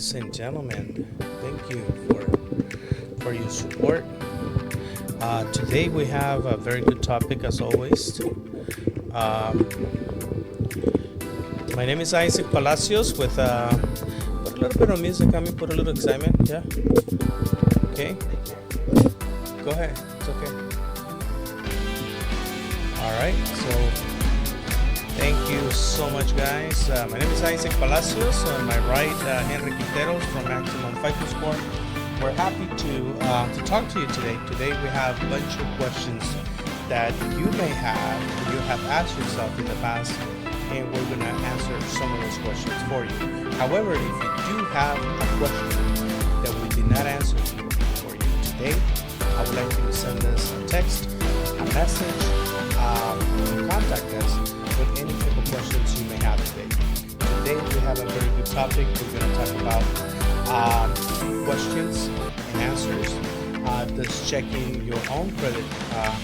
Ladies and gentlemen, thank you for your support. Today we have a very good topic as always. My name is Isaac Palacios with put a little bit of music on me, put a little excitement, yeah? Okay? Go ahead, it's okay. Alright, so thank you so much, guys. My name is Isaac Palacios. On my right, Henry Quinteros from Maximum Fico Score. We're happy to talk to you today. Today we have a bunch of questions that you may have, or you have asked yourself in the past, and we're going to answer some of those questions for you. However, if you do have a question that we did not answer for you today, I would like you to send us a text, a message, contact us with any type of questions you may have today. Today we have a very good topic. We're going to talk about questions and answers. Does checking your own credit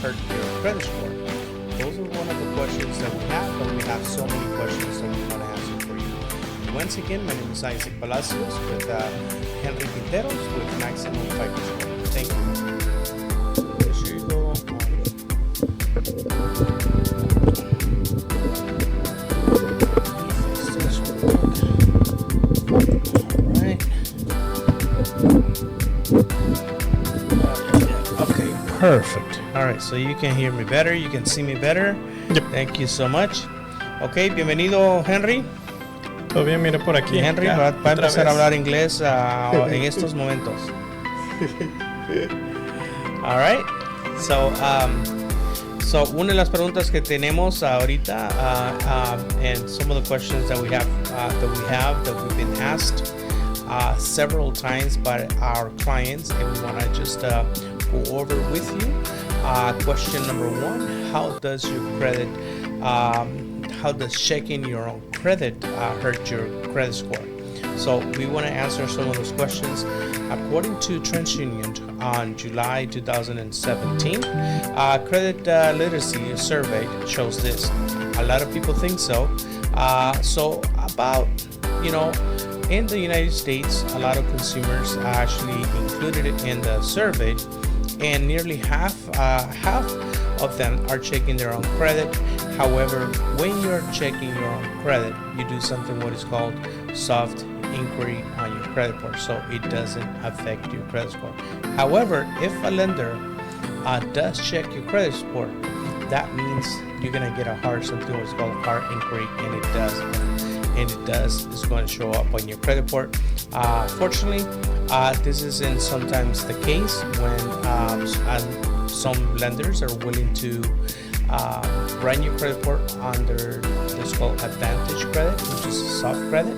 hurt your credit score? Those are one of the questions that we have, but we have so many questions that we want to answer for you. Once again, my name is Isaac Palacios with Henry Quinteros with Maximum Fico Score. Thank you. There you go. Perfect. All right, so you can hear me better, you can see me better. Yep. Thank you so much. Ok, bienvenido, Henry. Todo bien, mira por aquí. Henry ya, va a empezar vez. a hablar inglés en estos momentos. All right. So una de las preguntas que tenemos ahorita, and some of the questions that that we've been asked several times by our clients, and we want to just go over with you. Question number one: how does checking your own credit hurt your credit score? So we want to answer some of those questions. According to TransUnion on July 2017, credit literacy survey shows this. A lot of people think so. So about, in the United States, a lot of consumers actually included it in the survey, and nearly half of them are checking their own credit. However, when you're checking your own credit, you do something what is called soft inquiry on your credit report, so it doesn't affect your credit score. However, if a lender does check your credit score, that means you're gonna get something what's called hard inquiry, and it's going to show up on your credit report. Fortunately, this isn't sometimes the case when some lenders are willing to run your credit report under what's called advantage credit, which is soft credit.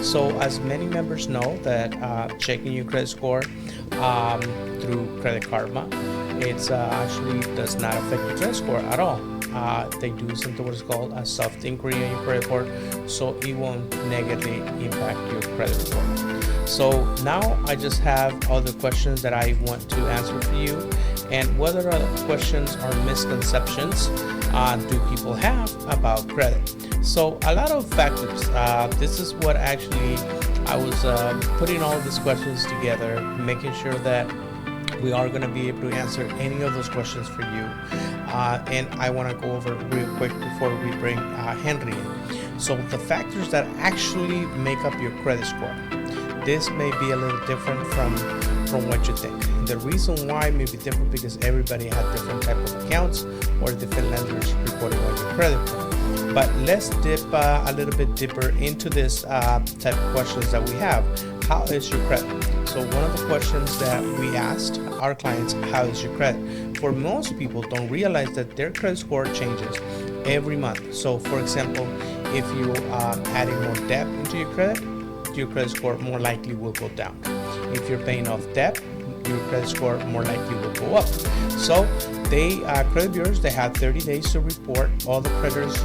So as many members know that checking your credit score through Credit Karma, it's actually does not affect your credit score at all. They do something what is called a soft inquiry on your credit report, so it won't negatively impact your credit report. So now I just have other questions that I want to answer for you, and what other questions or misconceptions do people have about credit? So a lot of factors. This is what actually I was putting all these questions together, making sure that we are going to be able to answer any of those questions for you. And I want to go over real quick before we bring Henry in. So the factors that actually make up your credit score. This may be a little different from what you think. The reason why may be different because everybody has different type of accounts or different lenders reporting on your credit report. But let's dip a little bit deeper into this type of questions that we have. How is your credit? So one of the questions that we asked our clients, how is your credit? For most people don't realize that their credit score changes every month. So for example, if you adding more debt into your credit score more likely will go down. If you're paying off debt, your credit score more likely will go up. So credit bureaus, they have 30 days to report. All the creditors,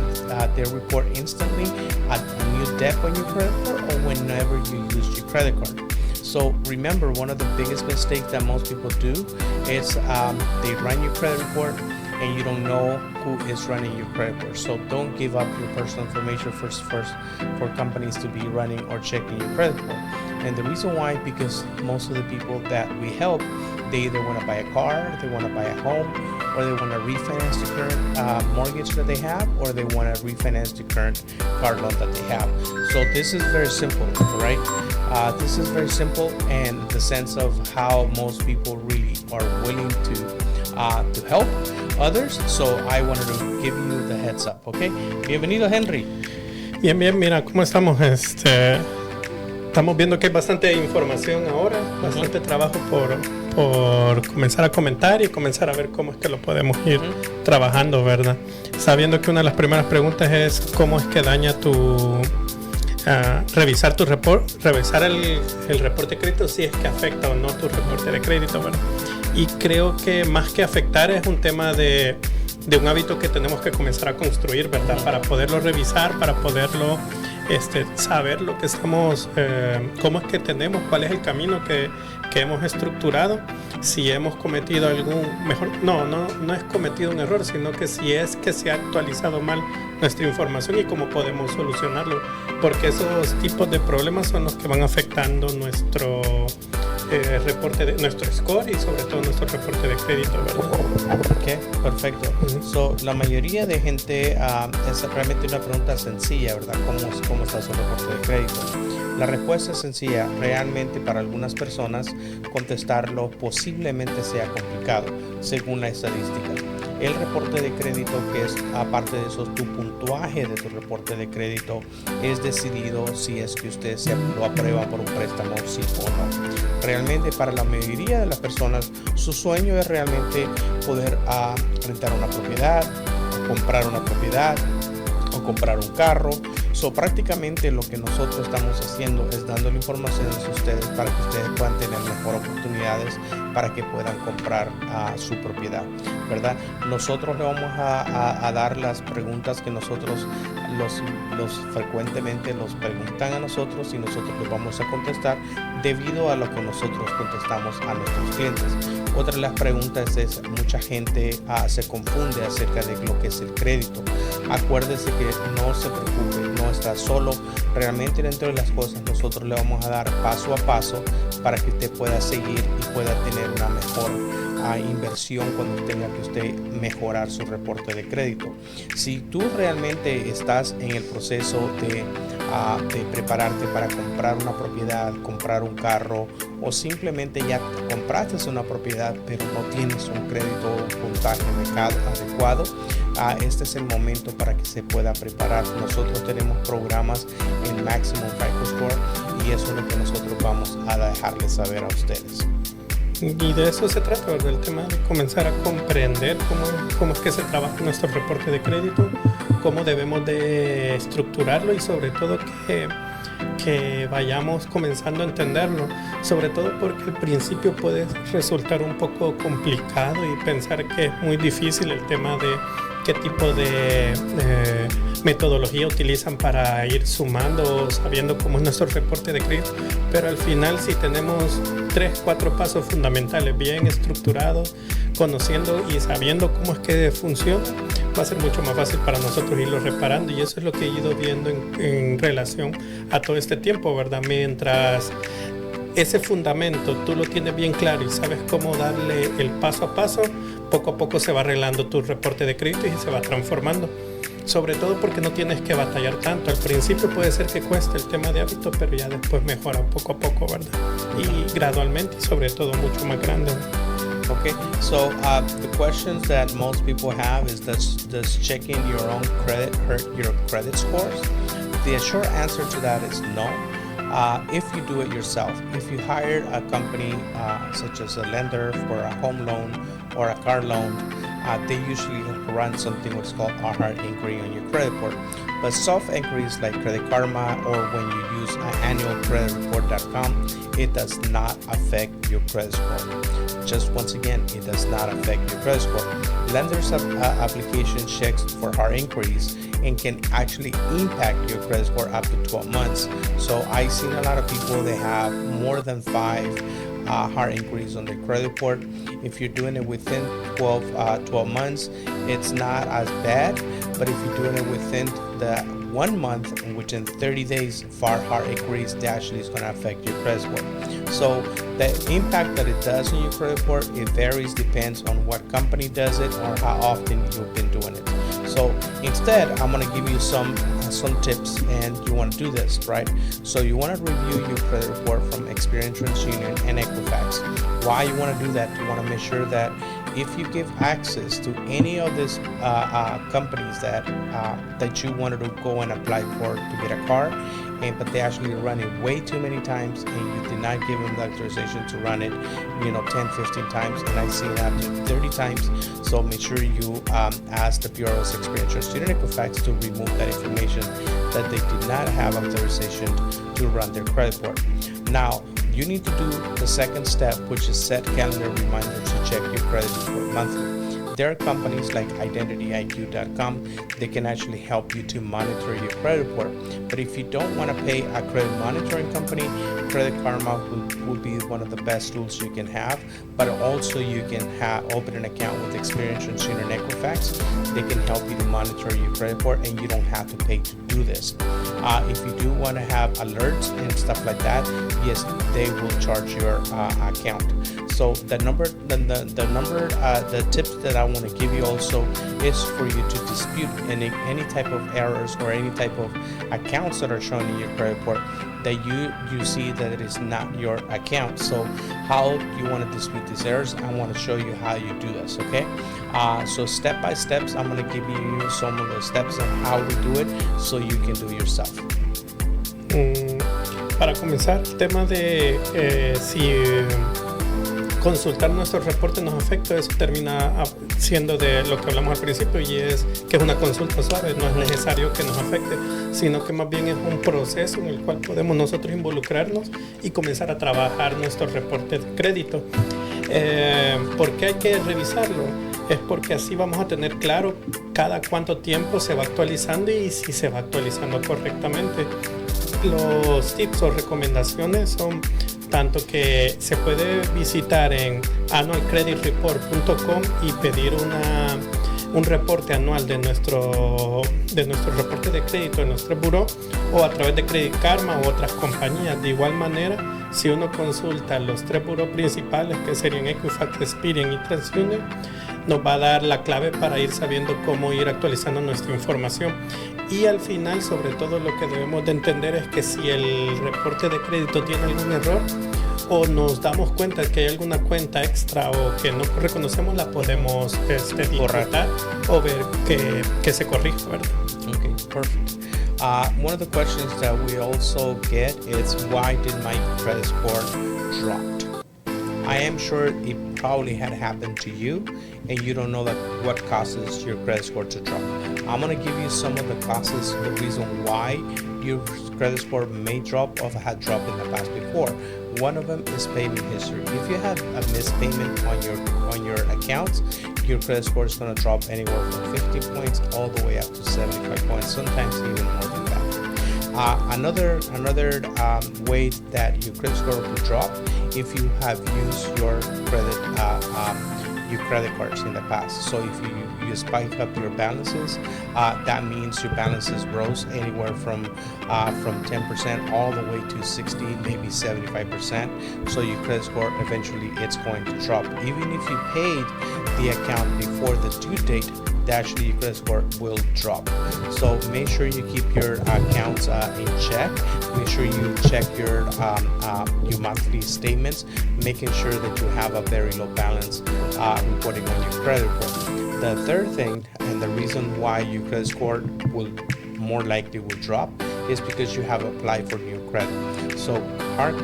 they report instantly a new debt on your credit report or whenever you use your credit card. So remember, one of the biggest mistakes that most people do is they run your credit report and you don't know who is running your credit report. So don't give up your personal information first for companies to be running or checking your credit report. And the reason why, because most of the people that we help, they either want to buy a car, they want to buy a home, or they want to refinance the current mortgage that they have, or they want to refinance the current car loan that they have. So this is very simple, right? This is very simple, and the sense of how most people really are willing to help others. So I wanted to give you the heads up, okay? Bienvenido, Henry. Bien, mira, ¿cómo estamos? Estamos viendo que hay bastante información ahora, bastante trabajo por comenzar a comentar y comenzar a ver cómo es que lo podemos ir trabajando, ¿verdad? Sabiendo que una de las primeras preguntas es cómo es que daña revisar tu revisar el reporte de crédito, si es que afecta o no tu reporte de crédito, ¿verdad? Y creo que más que afectar es un tema de un hábito que tenemos que comenzar a construir, ¿verdad? Para poderlo revisar, para poderlo saber lo que estamos, cómo es que tenemos, cuál es el camino que hemos estructurado, si hemos cometido no es cometido un error, sino que si es que se ha actualizado mal nuestra información y cómo podemos solucionarlo, porque esos tipos de problemas son los que van afectando nuestro reporte, nuestro score y sobre todo nuestro reporte de crédito, ¿verdad? Ok, perfecto. So, la mayoría de gente es realmente una pregunta sencilla, ¿verdad? ¿Cómo está su reporte de crédito? La respuesta es sencilla. Realmente para algunas personas contestarlo posiblemente sea complicado, según la estadística. El reporte de crédito, que es aparte de eso tu puntaje de tu reporte de crédito, es decidido si es que usted lo aprueba por un préstamo, sí o no. Realmente para la mayoría de las personas su sueño es realmente poder rentar una propiedad, comprar una propiedad o comprar un carro. So, prácticamente lo que nosotros estamos haciendo es dando la información a ustedes para que ustedes puedan tener mejores oportunidades para que puedan comprar su propiedad, ¿verdad? Nosotros le vamos a dar las preguntas que nosotros frecuentemente nos preguntan a nosotros y nosotros les vamos a contestar debido a lo que nosotros contestamos a nuestros clientes. Otra de las preguntas es, mucha gente se confunde acerca de lo que es el crédito. Acuérdese que no se preocupe, no está solo. Realmente dentro de las cosas nosotros le vamos a dar paso a paso para que usted pueda seguir y pueda tener una mejor inversión cuando tenga que usted mejorar su reporte de crédito. Si tú realmente estás en el proceso de prepararte para comprar una propiedad, comprar un carro, o simplemente ya compraste una propiedad pero no tienes un crédito o puntaje adecuado, este es el momento para que se pueda preparar. Nosotros tenemos programas en Maximum Fico Score y eso es lo que nosotros vamos a dejarles saber a ustedes. Y de eso se trata, ¿verdad? El tema de comenzar a comprender cómo es que se trabaja nuestro reporte de crédito, cómo debemos de estructurarlo y sobre todo que vayamos comenzando a entenderlo, sobre todo porque al principio puede resultar un poco complicado y pensar que es muy difícil el tema de qué tipo de metodología utilizan para ir sumando, sabiendo cómo es nuestro reporte de crédito, pero al final si tenemos 3-4 pasos fundamentales bien estructurados, conociendo y sabiendo cómo es que funciona, va a ser mucho más fácil para nosotros irlo reparando, y eso es lo que he ido viendo en relación a todo este tiempo, ¿verdad? Mientras ese fundamento tú lo tienes bien claro y sabes cómo darle el paso a paso, poco a poco se va arreglando tu reporte de crédito y se va transformando. Sobre todo porque no tienes que batallar tanto. Al principio puede ser que cueste el tema de hábito, pero ya después mejora poco a poco, ¿verdad? Y gradualmente y sobre todo mucho más grande. Okay, so the questions that most people have is does checking your own credit hurt your credit scores? The short answer to that is no. If you do it yourself, if you hire a company such as a lender for a home loan or a car loan, they usually run something what's called a hard inquiry on your credit report. But soft inquiries like Credit Karma or when you use annualcreditreport.com, it does not affect your credit score. Just once again, it does not affect your credit score. Lenders have application checks for hard inquiries and can actually impact your credit score up to 12 months. So I've seen a lot of people, they have more than 5 hard inquiries on the credit report. If you're doing it within 12 months, it's not as bad. But if you're doing it within the 1 month, within 30 days, hard inquiries, that actually is going to affect your credit score. So the impact that it does on your credit report, it varies, depends on what company does it or how often you've been doing it. So instead, I'm going to give you some tips, and you want to do this, right? So you want to review your credit report from Experian, TransUnion, and Equifax. Why you want to do that? You want to make sure that if you give access to any of these companies that you wanted to go and apply for to get a car, but they actually run it way too many times, and you did not give them the authorization to run it 10, 15 times, and I've seen it up to 30 times. So make sure you ask the Bureau's Experian, TransUnion, and Equifax to remove that information that they did not have authorization to run their credit report. Now, you need to do the second step, which is set calendar reminders to check your credit report monthly. There are companies like IdentityIQ.com. They can actually help you to monitor your credit report. But if you don't want to pay a credit monitoring company, Credit Karma will be one of the best tools you can have. But also you can open an account with Experian, TransUnion, and Equifax. They can help you to monitor your credit report, and you don't have to pay to do this. If you do want to have alerts and stuff like that, yes, they will charge your account. So the tips that I want to give you also is for you to dispute any type of errors or any type of accounts that are shown in your credit report that you see that it is not your account. So how you want to dispute these errors, I want to show you how you do this, okay? So step by steps, I'm going to give you some of the steps on how we do it so you can do it yourself. Para comenzar, el tema de si consultar nuestros reportes nos afecta, eso termina siendo de lo que hablamos al principio, y es que es una consulta suave, no es necesario que nos afecte, sino que más bien es un proceso en el cual podemos nosotros involucrarnos y comenzar a trabajar nuestros reportes de crédito. ¿Por qué hay que revisarlo? Es porque así vamos a tener claro cada cuánto tiempo se va actualizando y si se va actualizando correctamente. Los tips o recomendaciones son tanto que se puede visitar en anualcreditreport.com y pedir un reporte anual de nuestro reporte de crédito en nuestro buró, o a través de Credit Karma u otras compañías. De igual manera, si uno consulta los 3 burós principales, que serían Equifax, Experian y TransUnion, nos va a dar la clave para ir sabiendo cómo ir actualizando nuestra información. Y al final, sobre todo, lo que debemos de entender es que si el reporte de crédito tiene algún error o nos damos cuenta de que hay alguna cuenta extra o que no reconocemos, la podemos disputar o ver que se corrija, ¿verdad? Okay, perfect. One of the questions that we also get is, why did my credit score drop? I am sure it probably had happened to you, and you don't know what causes your credit score to drop. I'm going to give you some of the causes, the reason why your credit score may drop or had dropped in the past before. One of them is payment history. If you have a missed payment on your accounts, your credit score is going to drop anywhere from 50 points all the way up to 75 points, sometimes even more than that. Another way that your credit score will drop if you have used your credit cards in the past. So if you spike up your balances, that means your balances rose anywhere from 10% all the way to 60, maybe 75%. So your credit score eventually it's going to drop. Even if you paid the account before the due date, actually your credit score will drop. So make sure you keep your accounts in check. Make sure you check your monthly statements, making sure that you have a very low balance reporting on your credit report. The third thing, and the reason why your credit score will more likely will drop, is because you have applied for new credit. So hard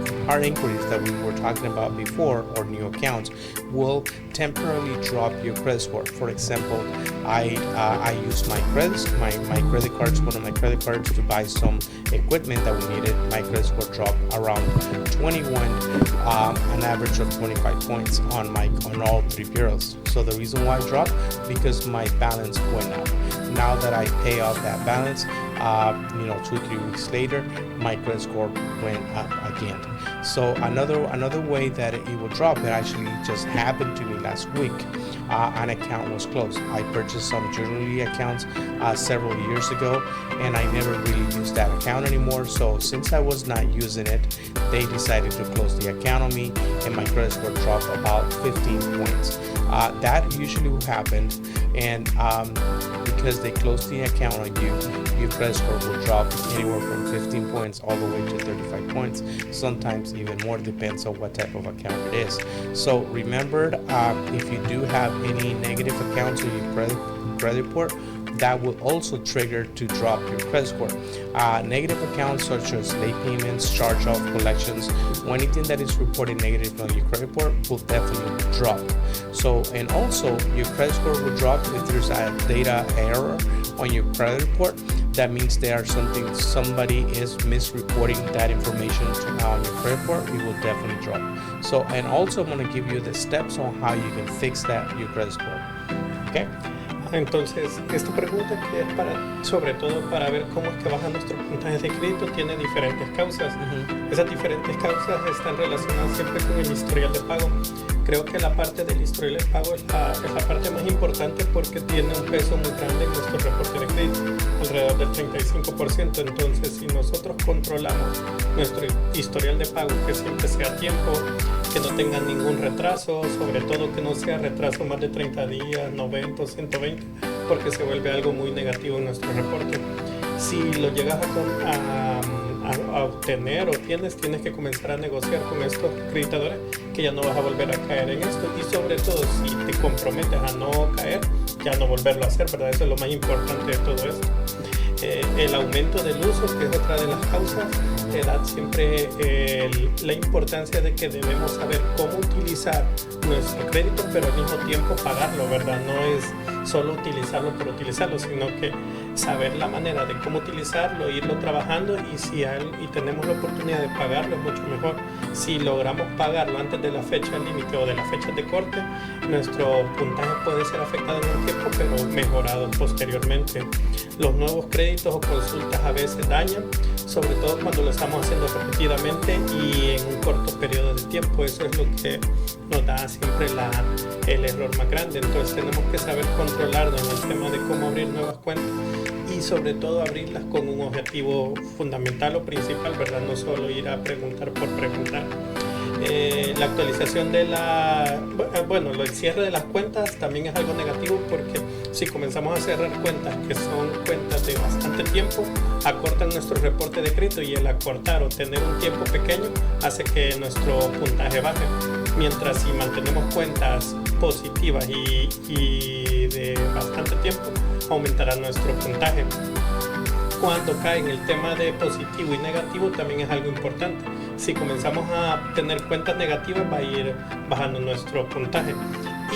inquiries that we were talking about before, or new accounts, will temporarily drop your credit score. For example, I used my credit cards, one of my credit cards, to buy some equipment that we needed. My credit score dropped around 21, an average of 25 points on all 3 bureaus. So the reason why it dropped, because my balance went up. Now that I pay off that balance, 2-3 weeks later, my credit score went up again. So another way that it will drop, it actually just happened to me last week. An account was closed. I purchased some jewelry accounts several years ago, and I never really used that account anymore. So since I was not using it, they decided to close the account on me, and my credit score dropped about 15 points. That usually happened, and because they closed the account on you, your credit score will drop anywhere from 15 points all the way to 35 points, sometimes even more, depends on what type of account it is. So remember, if you do have any negative accounts on your credit report, that will also trigger to drop your credit score. Negative accounts such as late payments, charge-off, collections, or anything that is reported negative on your credit report will definitely drop. So, and also your credit score will drop if there's a data error on your credit report. That means somebody is misreporting that information on your credit report. It will definitely drop. So, and also I'm going to give you the steps on how you can fix that your credit score. Okay. Entonces, esta pregunta que es sobre todo para ver cómo es que bajan nuestros puntajes de crédito, tiene diferentes causas. Esas diferentes causas están relacionadas siempre con el historial de pago. Creo que la parte del historial de pago es la parte más importante porque tiene un peso muy grande en nuestro reporte de crédito, alrededor del 35%. Entonces, si nosotros controlamos nuestro historial de pago, que siempre sea a tiempo, que no tenga ningún retraso, sobre todo que no sea retraso más de 30 días, 90 o 120, porque se vuelve algo muy negativo en nuestro reporte. Si lo llegas a obtener o tienes que comenzar a negociar con estos acreditadores, que ya no vas a volver a caer en esto, y sobre todo si te comprometes a no caer, ya no volverlo a hacer, ¿verdad? Eso es lo más importante de todo esto. El aumento del uso, que es otra de las causas, te da siempre la importancia de que debemos saber cómo utilizar nuestro crédito, pero al mismo tiempo pagarlo, ¿verdad? No es solo utilizarlo por utilizarlo, sino que saber la manera de cómo utilizarlo, irlo trabajando, y tenemos la oportunidad de pagarlo, es mucho mejor. Si logramos pagarlo antes de la fecha límite o de la fecha de corte, nuestro puntaje puede ser afectado en un tiempo, pero mejorado posteriormente. Los nuevos créditos o consultas a veces dañan, sobre todo cuando lo estamos haciendo repetidamente y en un corto periodo de tiempo. Eso es lo que nos da siempre el error más grande. Entonces tenemos que saber controlarnos en el tema de cómo abrir nuevas cuentas, y sobre todo abrirlas con un objetivo fundamental o principal, ¿verdad? No solo ir a preguntar por preguntar. La actualización el cierre de las cuentas también es algo negativo, porque si comenzamos a cerrar cuentas que son cuentas de bastante tiempo, acortan nuestro reporte de crédito, y el acortar o tener un tiempo pequeño hace que nuestro puntaje baje. Mientras si mantenemos cuentas positivas y de bastante tiempo, aumentará nuestro puntaje. Cuando cae en el tema de positivo y negativo, también es algo importante. Si comenzamos a tener cuentas negativas, va a ir bajando nuestro puntaje.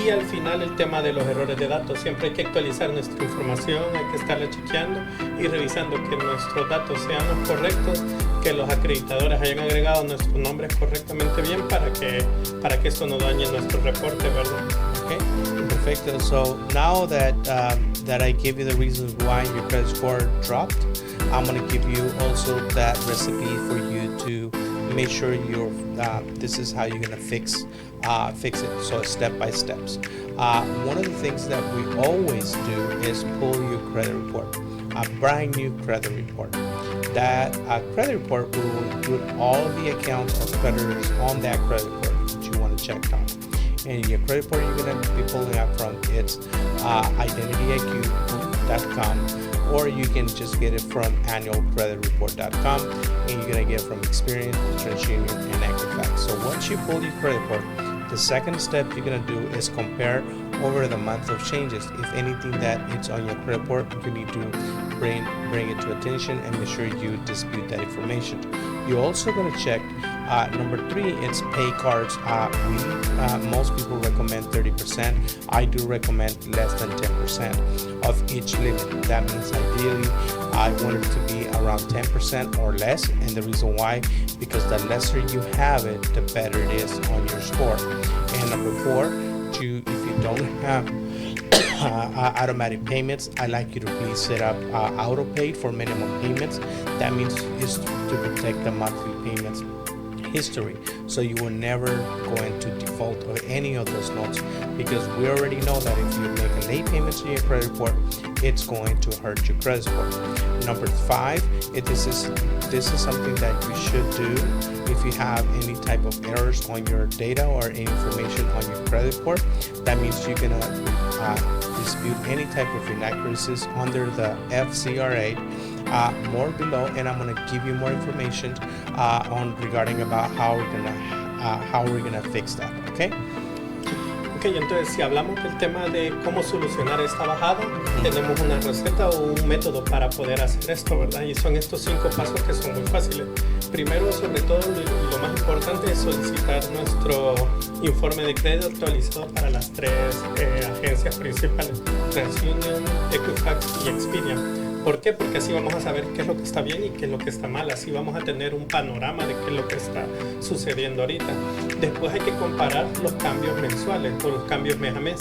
Y al final, el tema de los errores de datos. Siempre hay que actualizar nuestra información, hay que estarla chequeando y revisando que nuestros datos sean los correctos, que los acreditadores hayan agregado nuestros nombres correctamente bien, para que esto no dañe nuestro reporte, ¿verdad? Okay, perfecto. So now that I gave you the reasons why your credit score dropped, I'm going to give you also that recipe for you to make sure this is how you're going to fix it. So step by steps. One of the things that we always do is pull your credit report, a brand new credit report. That credit report will include all the accounts of creditors on that credit report that you want to check on. And your credit report you're going to be pulling up from, it's identityiq.com, or you can just get it from annualcreditreport.com, and you're going to get it from Experian, TransUnion, and Equifax. So once you pull your credit report, the second step you're going to do is compare over the month of changes. If anything that it's on your credit report, you need to bring it to attention and make sure you dispute that information. You're also going to check number 3, it's pay cards. Most people recommend 30%. I do recommend less than 10% of each limit. That means ideally I want it to be around 10% or less, and the reason why, because the lesser you have it, the better it is on your score. And number 4, if you don't have automatic payments, I like you to please set up auto pay for minimum payments. That means is to protect the monthly payments. history, so you will never go into default of any of those loans, because we already know that if you make a late payment to your credit report, it's going to hurt your credit score. Number 5, this is something that you should do if you have any type of errors on your data or any information on your credit report. That means you're gonna dispute any type of inaccuracies under the FCRA. More below, and I'm gonna give you more information regarding about how we're gonna fix that. Okay. Ok, entonces si hablamos del tema de cómo solucionar esta bajada, tenemos una receta o un método para poder hacer esto, ¿verdad? Y son estos 5 pasos que son muy fáciles. Primero, sobre todo, lo más importante es solicitar nuestro informe de crédito actualizado para las 3 agencias principales, TransUnion, Equifax y Experian. ¿Por qué? Porque así vamos a saber qué es lo que está bien y qué es lo que está mal. Así vamos a tener un panorama de qué es lo que está sucediendo ahorita. Después hay que comparar los cambios mensuales o los cambios mes a mes.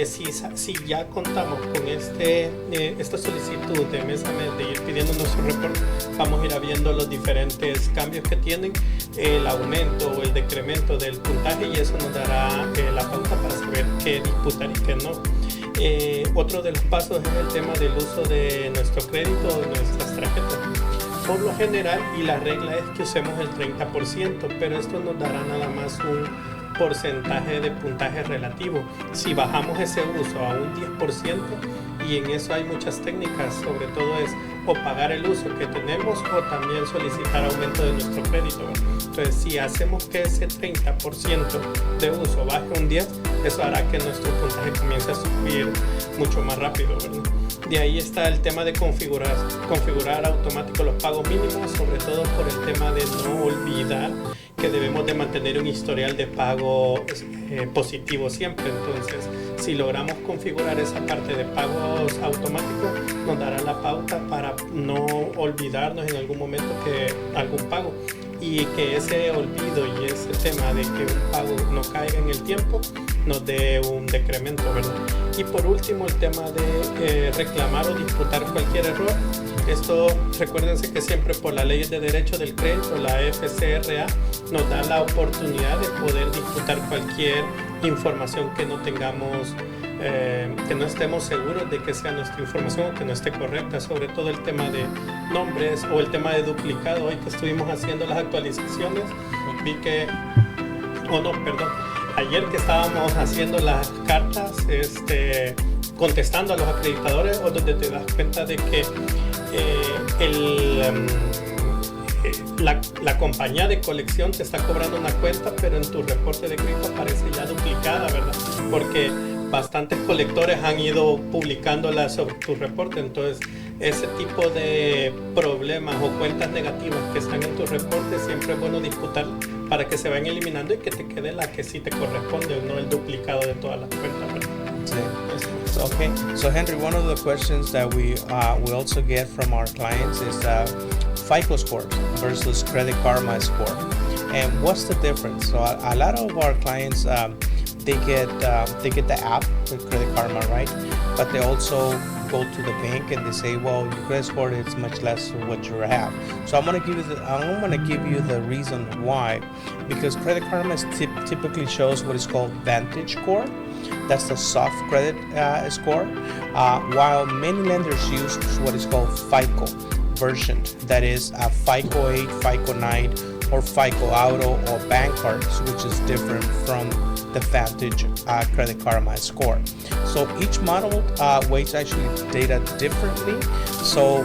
Si ya contamos con esta solicitud de mes a mes de ir pidiendo nuestro reporte, vamos a ir viendo los diferentes cambios que tienen, el aumento o el decremento del puntaje, y eso nos dará la pauta para saber qué disputar y qué no. Otro de los pasos es el tema del uso de nuestro crédito o nuestras tarjetas. Por lo general, y la regla es que usemos el 30%, pero esto nos dará nada más un porcentaje de puntaje relativo. Si bajamos ese uso a un 10%, y en eso hay muchas técnicas, sobre todo es o pagar el uso que tenemos o también solicitar aumento de nuestro crédito. Entonces, si hacemos que ese 30% de uso baje un 10%, eso hará que nuestro puntaje comience a subir mucho más rápido, ¿verdad? De ahí está el tema de configurar automático los pagos mínimos, sobre todo por el tema de no olvidar que debemos de mantener un historial de pago positivo siempre. Entonces, si logramos configurar esa parte de pagos automáticos, nos dará la pauta para no olvidarnos en algún momento que algún pago, y que ese olvido y ese tema de que un pago no caiga en el tiempo nos dé un decremento, ¿verdad? Y por último, el tema de reclamar o disputar cualquier error. Esto, recuérdense que siempre por la ley de derecho del crédito, la FCRA, nos da la oportunidad de poder disputar cualquier información que no tengamos, que no estemos seguros de que sea nuestra información o que no esté correcta, sobre todo el tema de nombres o el tema de duplicado. Hoy que estuvimos haciendo las actualizaciones, vi que, ayer que estábamos haciendo las cartas, contestando a los acreditadores, o donde te das cuenta de que la compañía de colección te está cobrando una cuenta, pero en tu reporte de crédito aparece ya duplicada, ¿verdad? Porque bastantes colectores han ido publicándola sobre tu reporte. Entonces, ese tipo de problemas o cuentas negativas que están en tu reporte, siempre es bueno disputar para que se vayan eliminando y que te quede la que sí te corresponde, no el duplicado de todas las cuentas, ¿verdad? Okay, so Henry, one of the questions that we also get from our clients is FICO scores versus Credit Karma score, and what's the difference? So a lot of our clients they get the app with Credit Karma, right? But they also go to the bank and they say, well, your credit score is much less than what you have. So I'm gonna give you the reason why, because Credit Karma typically shows what is called Vantage score. That's the soft credit score, while many lenders use what is called FICO version, that is a FICO 8, FICO 9, or FICO Auto or bank cards, which is different from the Vantage Credit Karma score. So each model weights actually data differently, so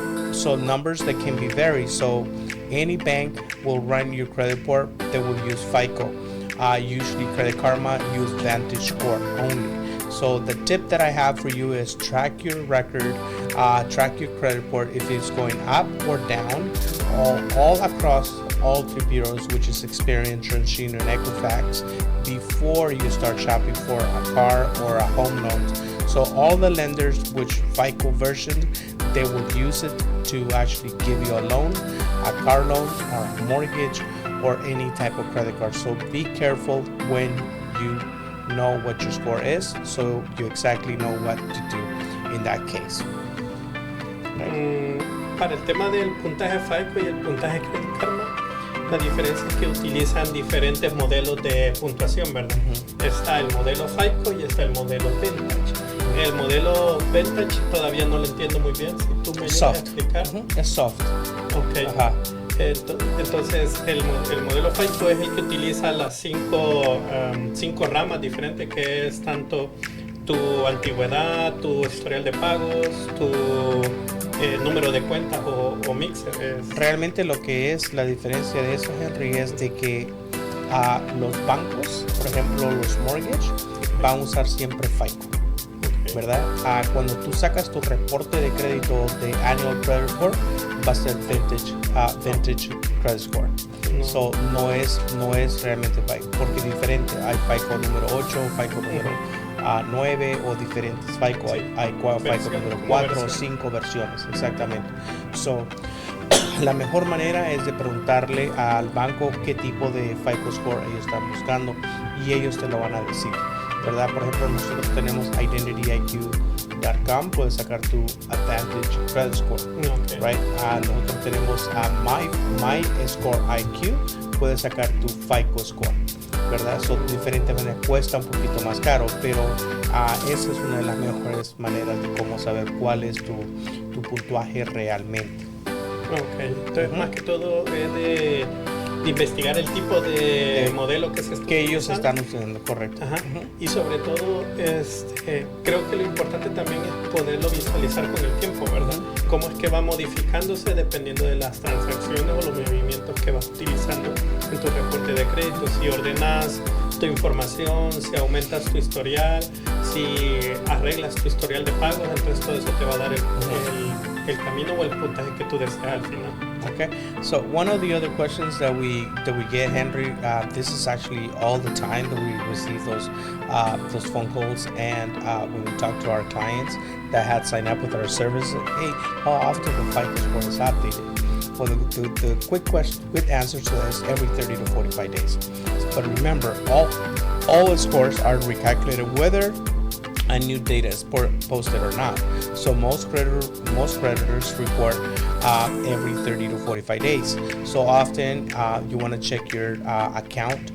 numbers that can be varied. So any bank will run your credit report, they will use FICO. Usually Credit Karma use Vantage score only. So the tip that I have for you is track your record, track your credit report if it's going up or down, all across all 3 bureaus, which is Experian, TransUnion, and Equifax, before you start shopping for a car or a home loan. So all the lenders which FICO version, they will use it to actually give you a loan, a car loan, or a mortgage, or any type of credit card. So be careful when you know what your score is, so you exactly know what to do in that case. Para el tema del puntaje FICO y el puntaje Credit Karma, La diferencia es que utilizan diferentes modelos de puntuación, ¿verdad? Está el modelo FICO y está el modelo Vintage. El modelo Vintage todavía no lo entiendo muy bien. Si tú me llegas a explicar. Es soft. Ok. Ajá. Entonces, el modelo FICO es el que utiliza las cinco ramas diferentes, que es tanto tu antigüedad, tu historial de pagos, tu número de cuentas o mixer. Realmente lo que es la diferencia de eso, Henry, es de que los bancos, por ejemplo los mortgage, van a usar siempre FICO, ¿verdad? Cuando tú sacas tu reporte de crédito de Annual Credit Report, va a ser Vintage Credit Score. No es realmente FICO, porque es diferente. Hay FICO número 8, FICO número 9 o diferentes FICO. Hay FICO número 4 o 5 versiones, exactamente. La mejor manera es de preguntarle al banco qué tipo de FICO Score ellos están buscando y ellos te lo van a decir, ¿verdad? Por ejemplo, nosotros tenemos identityiq.com, puedes sacar tu Advantage Credit Score, right? Nosotros tenemos My Score IQ, puedes sacar tu FICO Score, ¿verdad? Son diferentes maneras, cuesta un poquito más caro, pero esa es una de las mejores maneras de cómo saber cuál es tu puntaje realmente. Ok, entonces más que todo es de investigar el tipo de modelo que ellos están usando, correcto. Y sobre todo, creo que lo importante también es poderlo visualizar con el tiempo, ¿verdad? Cómo es que va modificándose dependiendo de las transacciones o los movimientos que vas utilizando en tu reporte de crédito. Si ordenas tu información, si aumentas tu historial, si arreglas tu historial de pagos, entonces todo eso te va a dar el camino o el puntaje que tú deseas al final. Okay, so one of the other questions that we get, Henry, this is actually all the time that we receive those phone calls, and when we talk to our clients that had signed up with our service, hey, how often the FICO score is updated? Well, the quick answer to that is every 30 to 45 days. But remember, all scores are recalculated whether a new data is posted or not. So most creditors report every 30 to 45 days. So often you want to check your account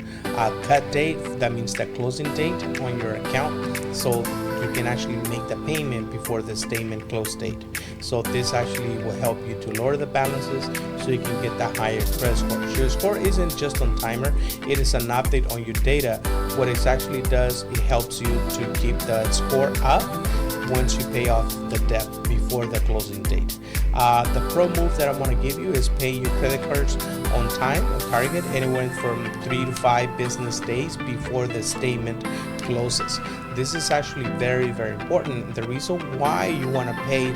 cut date. That means the closing date on your account. So you can actually make the payment before the statement close date. So this actually will help you to lower the balances so you can get that higher credit score. Your score isn't just on timer, it is an update on your data. What it actually does, it helps you to keep the score up once you pay off the debt before the closing date. The pro move that I want to give you is pay your credit cards on time, on target, anywhere from 3 to 5 business days before the statement closes. This is actually very, very important. The reason why you want to pay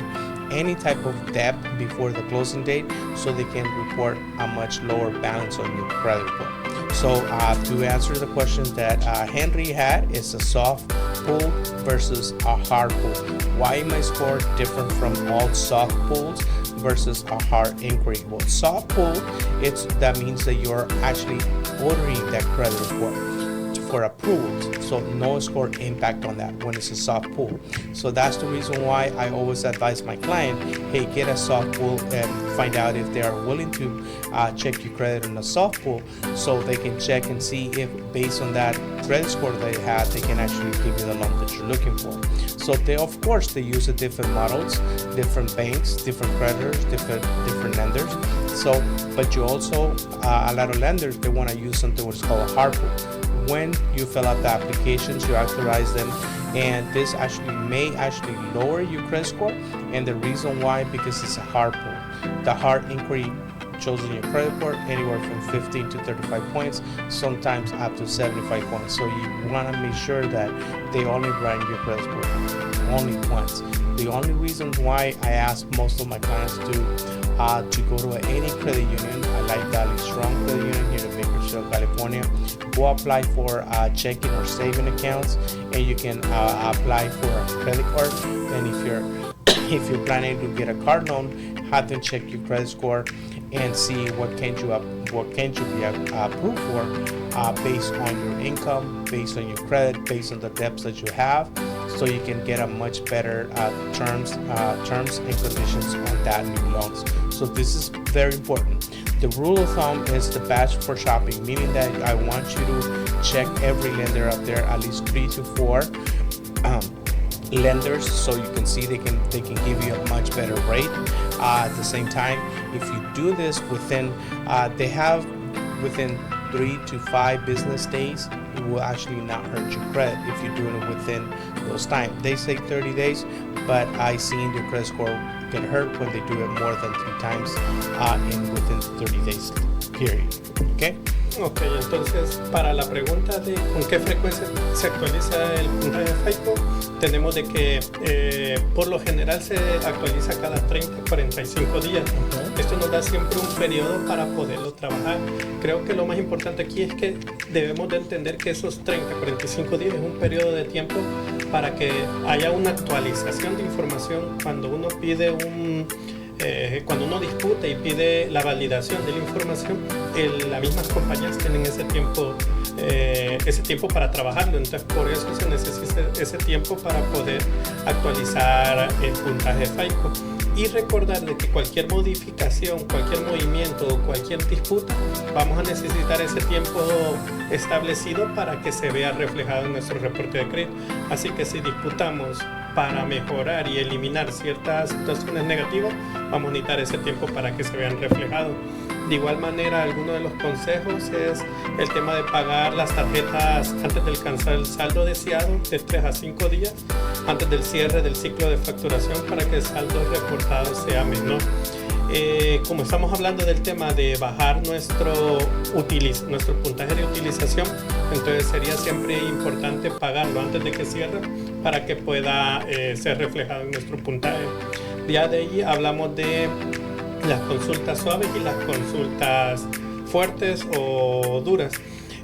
any type of debt before the closing date so they can report a much lower balance on your credit report. So to answer the question that Henry had, is a soft pull versus a hard pull. Why my score different from all soft pulls versus a hard inquiry? Well, soft pull, that means that you're actually ordering that credit report for approval, so no score impact on that when it's a soft pull. So that's the reason why I always advise my client, hey, get a soft pull and find out if they are willing to check your credit on a soft pull, so they can check and see if based on that credit score they have, they can actually give you the loan that you're looking for. So they, of course, they use different models, different banks, different creditors, different lenders. So, but you also, a lot of lenders, they want to use something what's called a hard pull. When you fill out the applications, you authorize them, and this may lower your credit score. And the reason why, because it's a hard pull. The hard inquiry shows in your credit report anywhere from 15 to 35 points, sometimes up to 75 points. So you want to make sure that they only run your credit score only once. The only reason why I ask most of my clients to go to any credit union, I like Valley Strong Credit Union here in Bakersfield, California. Go apply for checking or saving accounts, and you can apply for a credit card. And if you're planning to get a car loan, have them check your credit score and see what can you be approved for based on your income, based on your credit, based on the debts that you have, so you can get a much better terms and conditions on that new loans. So this is very important. The rule of thumb is the batch for shopping, meaning that I want you to check every lender up there, at least 3 to 4 lenders, so you can see they can give you a much better rate. At the same time, if you do this within 3 to 5 business days, it will actually not hurt your credit if you're doing it within those time. They say 30 days, but I seen your credit score get hurt when they do it more than 3 times within 30 days period. Okay. Ok, entonces para la pregunta de con qué frecuencia se actualiza el puntaje FICO, tenemos de que por lo general se actualiza cada 30-45 días. Esto nos da siempre un periodo para poderlo trabajar. Creo que lo más importante aquí es que debemos de entender que esos 30-45 días es un periodo de tiempo para que haya una actualización de información cuando uno pide cuando uno disputa y pide la validación de la información, las mismas compañías tienen ese tiempo para trabajarlo. Entonces por eso se necesita ese tiempo para poder actualizar el puntaje FICO. Y recordar de que cualquier modificación, cualquier movimiento o cualquier disputa, vamos a necesitar ese tiempo establecido para que se vea reflejado en nuestro reporte de crédito. Así que si disputamos para mejorar y eliminar ciertas situaciones negativas, vamos a necesitar ese tiempo para que se vean reflejados. De igual manera, alguno de los consejos es el tema de pagar las tarjetas antes de alcanzar el saldo deseado, de 3 a 5 días, antes del cierre del ciclo de facturación, para que el saldo reportado sea menor. Como estamos hablando del tema de bajar nuestro puntaje de utilización, entonces sería siempre importante pagarlo antes de que cierre para que pueda ser reflejado en nuestro puntaje. Ya de ahí hablamos de las consultas suaves y las consultas fuertes o duras.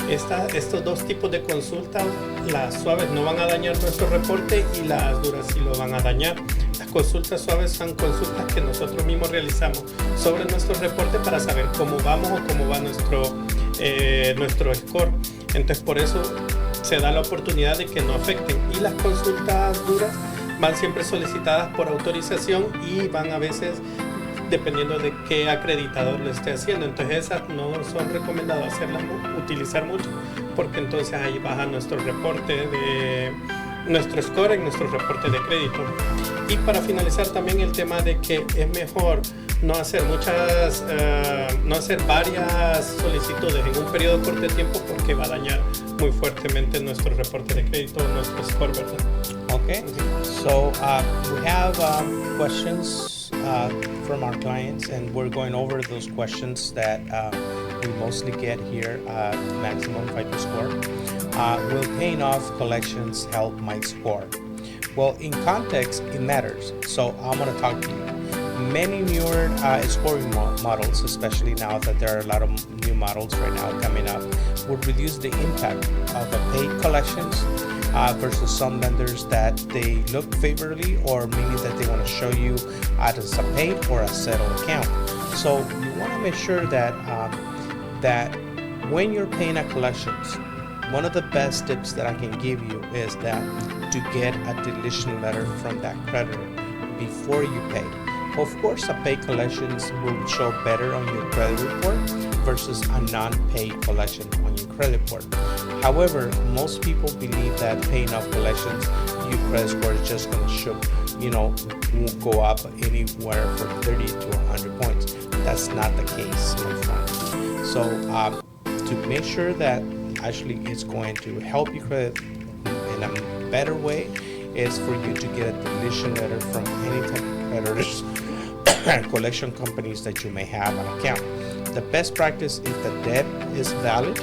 Estos dos tipos de consultas, las suaves no van a dañar nuestro reporte y las duras sí lo van a dañar. Las consultas suaves son consultas que nosotros mismos realizamos sobre nuestro reporte para saber cómo vamos o cómo va nuestro score. Entonces por eso se da la oportunidad de que no afecten. Y las consultas duras van siempre solicitadas por autorización y van a veces dependiendo de qué acreditador lo esté haciendo. Entonces esas no son recomendadas utilizar mucho, porque entonces ahí baja nuestro reporte de nuestro score en nuestro reporte de crédito. Y para finalizar también el tema de que es mejor no hacer varias solicitudes en un periodo corto de tiempo, porque va a dañar muy fuertemente nuestro reporte de crédito, nuestro score, ¿verdad? Okay, so we have questions from our clients, and we're going over those questions that we mostly get here at Maximum Fico Score. Will paying off collections help my score? Well, in context, it matters. So I'm going to talk to you. Many newer scoring models, especially now that there are a lot of new models right now coming up, would reduce the impact of a paid collections versus some lenders that they look favorably, or meaning that they want to show you as a paid or a settled account. So you want to make sure that that when you're paying at collections, one of the best tips that I can give you is that to get a deletion letter from that creditor before you pay. Of course, a paid collections will show better on your credit report versus a non-paid collection on your credit report. However, most people believe that paying off collections, your credit score is just going to show, won't go up anywhere from 30 to 100 points. That's not the case, my friend. So to make sure that actually it's going to help your credit in a better way, is for you to get a deletion letter from any type of creditors collection companies that you may have an account. The best practice, if the debt is valid,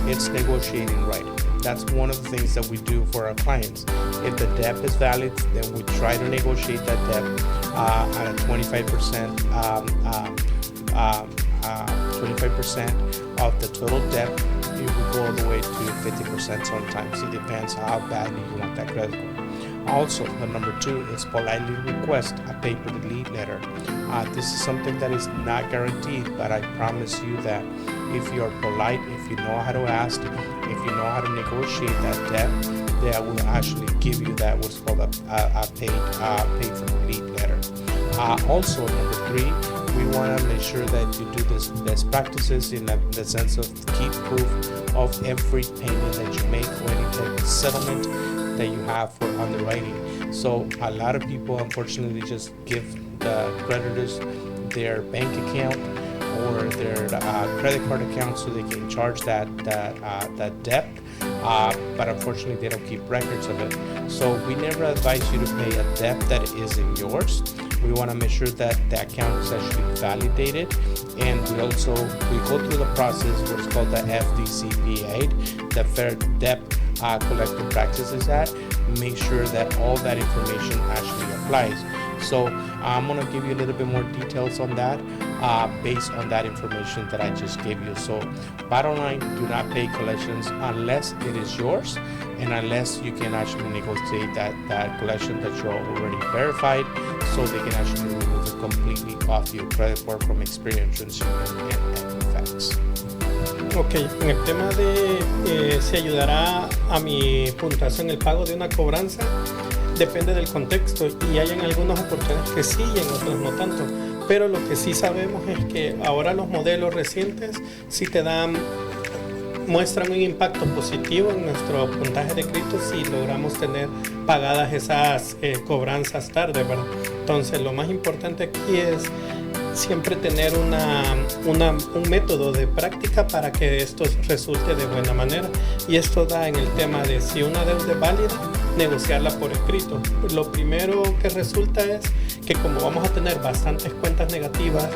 it's negotiating right. That's one of the things that we do for our clients. If the debt is valid, then we try to negotiate that debt at a 25% of the total debt. It will go all the way to 50% sometimes. It depends how badly you want that credit score. Also, the number 2 is politely request a paper delete letter. This is something that is not guaranteed, but I promise you that if you're polite, if you know how to ask, if you know how to negotiate that debt, they will actually give you that what's called a paid for delete letter. Also, number 3 we want to make sure that you do this best practices in the sense of keep proof of every payment that you make or any type of settlement that you have for underwriting. So a lot of people unfortunately just give the creditors their bank account or their credit card account so they can charge that debt, but unfortunately they don't keep records of it. So we never advise you to pay a debt that isn't yours. We want to make sure that the account is actually validated, and we go through the process what's called the FDCPA, the Fair Debt Collective Practices Act. Make sure that all that information actually applies. So I'm going to give you a little bit more details on that based on that information that I just gave you. So bottom line, do not pay collections unless it is yours and unless you can actually negotiate that collection that you already verified, so they can actually remove it completely off your credit report from Experience, TransUnion, and Equifax. Ok, en el tema de si ayudará a mi puntuación el pago de una cobranza, depende del contexto, y hay en algunas oportunidades que sí y en otras no tanto. Pero lo que sí sabemos es que ahora los modelos recientes sí muestran un impacto positivo en nuestro puntaje de crédito si logramos tener pagadas esas cobranzas tarde, ¿verdad? Entonces lo más importante aquí es siempre tener un método de práctica para que esto resulte de buena manera, y esto da en el tema de si una deuda es válida, negociarla por escrito. Lo primero que resulta es que como vamos a tener bastantes cuentas negativas,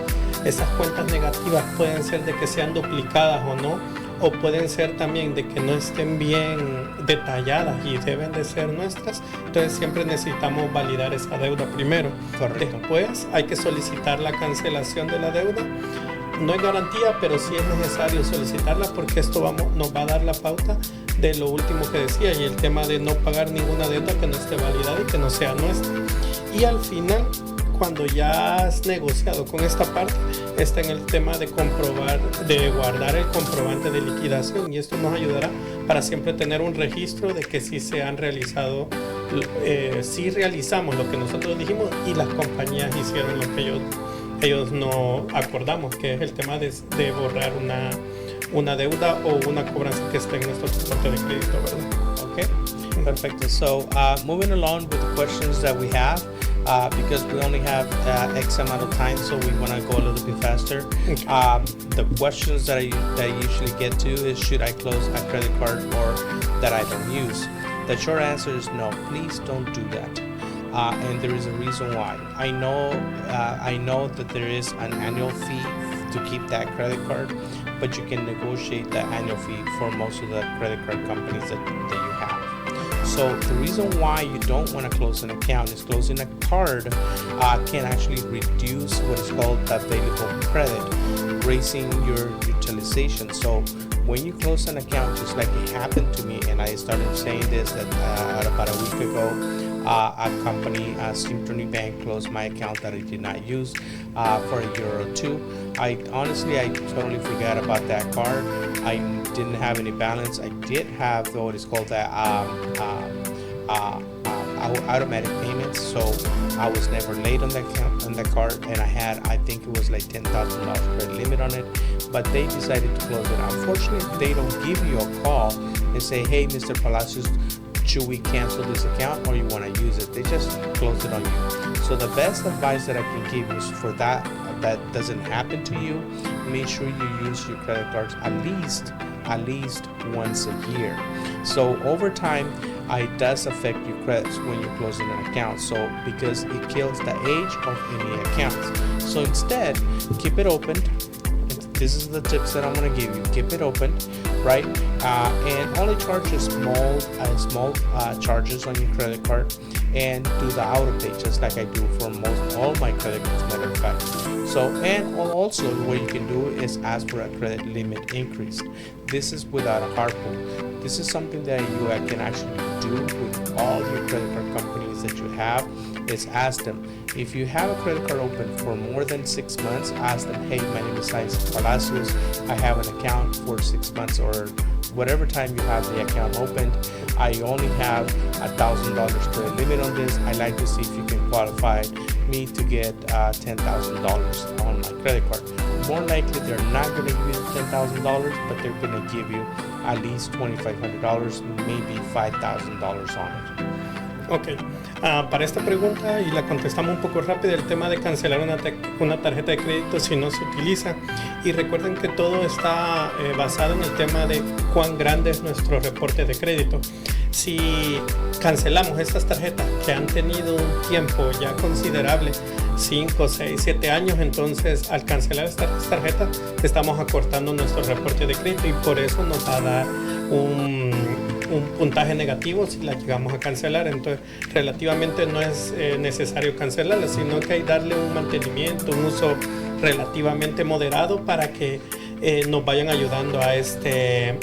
esas cuentas negativas pueden ser de que sean duplicadas o no, o pueden ser también de que no estén bien detalladas y deben de ser nuestras. Entonces siempre necesitamos validar esa deuda primero. Correcto. Después hay que solicitar la cancelación de la deuda. No es garantía, pero sí es necesario solicitarla, porque esto nos va a dar la pauta de lo último que decía, y el tema de no pagar ninguna deuda que no esté validada y que no sea nuestra. Y al final, cuando ya has negociado con esta parte, está en el tema de guardar el comprobante de liquidación, y esto nos ayudará para siempre tener un registro de que sí se han realizado, sí realizamos lo que nosotros dijimos y las compañías hicieron lo que ellos no acordamos, que es el tema de borrar una deuda o una cobranza que esté en nuestro reporte de crédito, ¿verdad? Okay, perfect. So moving along with the questions that we have, because we only have X amount of time, so we want to go a little bit faster. Okay. The questions that I usually get to is, should I close a credit card or that I don't use? The short answer is no, please don't do that. And there is a reason why. I know that there is an annual fee to keep that credit card, but you can negotiate the annual fee for most of the credit card companies that you have. So the reason why you don't want to close an account is closing a card can actually reduce what is called available credit, raising your utilization. So when you close an account, just like it happened to me, and I started saying this that about a week ago, a company, Synchrony Bank, closed my account that I did not use for a year or two. I totally forgot about that card. I didn't have any balance. I did have what is called that automatic payments, so I was never late on that card, and I think it was like $10,000 credit limit on it, but they decided to close it. Unfortunately, they don't give you a call and say, hey, Mr. Palacios, should we cancel this account or you want to use it? They just close it on you. So the best advice that I can give is for that doesn't happen to you, make sure you use your credit cards at least once a year. So over time, it does affect your credits when you're closing an account. So because it kills the age of any accounts. So instead, keep it open. This is the tips that I'm going to give you. Keep it open, right? And only charge small charges on your credit card, and do the auto pay just like I do for all my credit cards, matter of fact. So, and also what you can do is ask for a credit limit increase. This is without a hard pull. This is something that you can actually do with all your credit card companies that you have, is ask them. If you have a credit card open for more than 6 months, ask them, hey, my name is Palacios. I have an account for 6 months or whatever time you have the account opened. I only have $1,000 credit limit on this. I'd like to see if you can qualify me to get $10,000 on my credit card. More likely, they're not going to give you $10,000, but they're going to give you at least $2,500, maybe $5,000 on it. Ok, para esta pregunta, y la contestamos un poco rápido, el tema de cancelar una tarjeta de crédito si no se utiliza. Y recuerden que todo está basado en el tema de cuán grande es nuestro reporte de crédito. Si cancelamos estas tarjetas que han tenido un tiempo ya considerable, 5, 6, 7 años, entonces al cancelar estas tarjetas estamos acortando nuestro reporte de crédito y por eso nos va a dar un puntaje negativo si la llegamos a cancelar. Entonces relativamente no es necesario cancelarla, sino que hay que darle un mantenimiento, un uso relativamente moderado para que nos vayan ayudando a este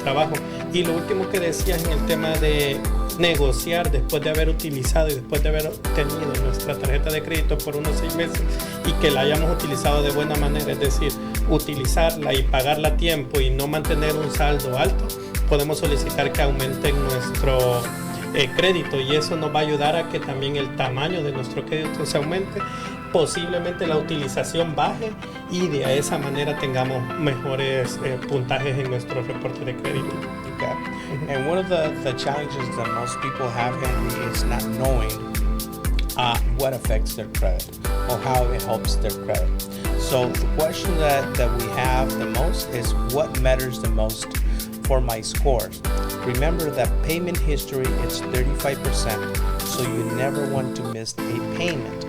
trabajo. Y lo último que decías en el tema de negociar después de haber utilizado y después de haber tenido nuestra tarjeta de crédito por unos 6 meses y que la hayamos utilizado de buena manera, es decir, utilizarla y pagarla a tiempo y no mantener un saldo alto, podemos solicitar que aumenten nuestro crédito y eso nos va a ayudar a que también el tamaño de nuestro crédito se aumente, posiblemente la utilización baje y de esa manera tengamos mejores puntajes en nuestro reporte de crédito. Okay. And one of the challenges that most people have, Henry, is not knowing what affects their credit or how it helps their credit. So the question that we have the most is what matters the most for my scores. Remember that payment history is 35%, so you never want to miss a payment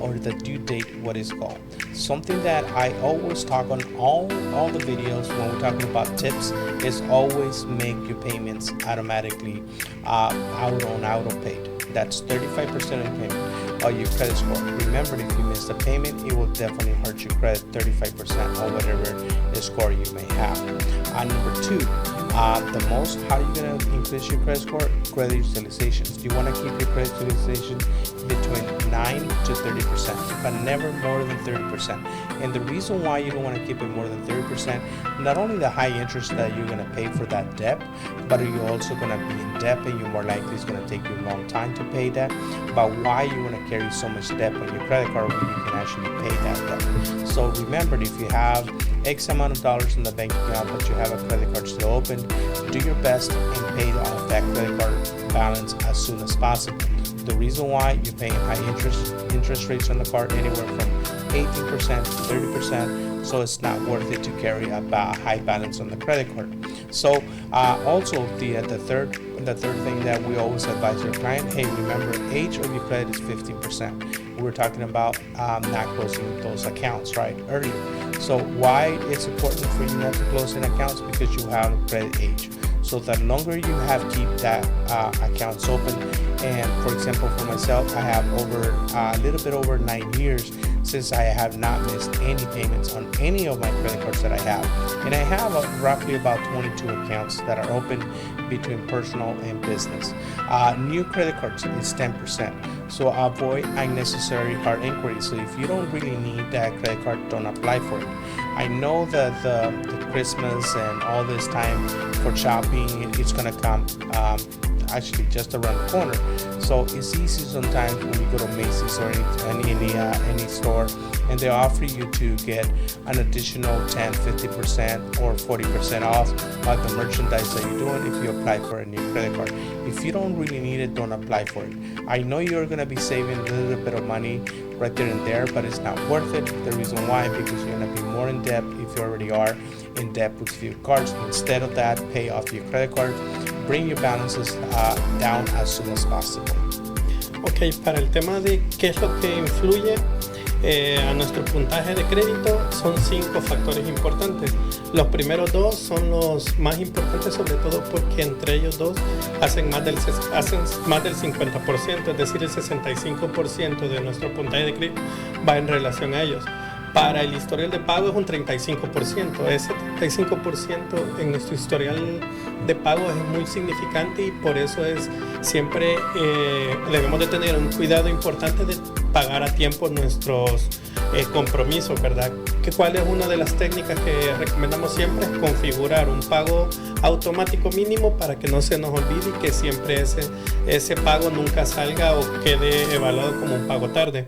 or the due date, what is called. Something that I always talk on all the videos when we're talking about tips is always make your payments automatically auto paid. That's 35% of your payment or your credit score. Remember, if you miss the payment, it will definitely hurt your credit 35% or whatever score you may have. Number 2, the most, how are you going to increase your credit score? Credit utilizations. You want to keep your credit utilization between 9 to 30%, but never more than 30%. And the reason why you don't want to keep it more than 30%, not only the high interest that you're going to pay for that debt, but you're also going to be in debt and you're more likely it's going to take you a long time to pay that. But why you want to carry so much debt on your credit card when you can actually pay that debt? So remember, if you have X amount of dollars in the bank account, but you have a credit card still open, do your best and pay off that credit card balance as soon as possible. The reason why you're paying high interest rates on the card, anywhere from 18% to 30%, so it's not worth it to carry a high balance on the credit card. So also the third thing that we always advise your client, hey, remember, age of your credit is 15%. We were talking about not closing those accounts right earlier. So why it's important for you not to close in accounts? Because you have credit age. So the longer you have keep that accounts open, and for example, for myself, I have a little bit over 9 years since I have not missed any payments on any of my credit cards that I have. And I have roughly about 22 accounts that are open between personal and business. New credit cards is 10%. So avoid unnecessary card inquiries. So if you don't really need that credit card, don't apply for it. I know that the Christmas and all this time for shopping, it's gonna come actually just around the corner. So it's easy sometimes when you go to Macy's or any store, and they offer you to get an additional 10, 50% or 40% off of the merchandise that you're doing if you apply for a new credit card. If you don't really need it, don't apply for it. I know you're gonna be saving a little bit of money right there and there, but it's not worth it. The reason why, because you're gonna be more in debt if you already are in debt with few cards. Instead of that, pay off your credit card, bring your balances down as soon as possible. Ok, para el tema de qué es lo que influye a nuestro puntaje de crédito, son 5 factores importantes. Los primeros 2 son los más importantes, sobre todo porque entre ellos 2 hacen más del 50%, es decir, el 65% de nuestro puntaje de crédito va en relación a ellos. Para el historial de pago es un 35%. Ese 35% en nuestro historial de pago es muy significante y por eso es siempre debemos de tener un cuidado importante de pagar a tiempo nuestros compromisos, ¿verdad? ¿Cuál es una de las técnicas que recomendamos siempre? Es configurar un pago automático mínimo para que no se nos olvide y que siempre ese pago nunca salga o quede evaluado como un pago tarde.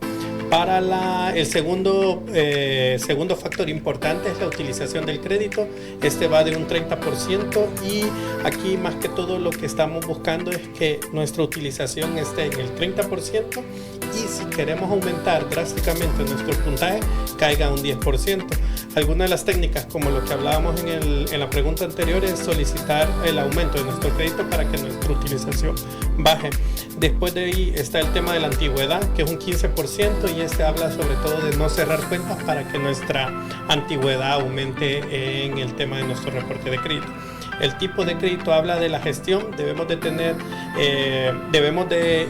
El segundo factor importante es la utilización del crédito. Este va de un 30% y aquí más que todo lo que estamos buscando es que nuestra utilización esté en el 30% y si queremos aumentar drásticamente nuestro puntaje caiga a un 10%. Algunas de las técnicas, como lo que hablábamos en la pregunta anterior, es solicitar el aumento de nuestro crédito para que nuestra utilización baje. Después de ahí está el tema de la antigüedad, que es un 15%, y este habla sobre todo de no cerrar cuentas para que nuestra antigüedad aumente en el tema de nuestro reporte de crédito. El tipo de crédito habla de la gestión. Debemos de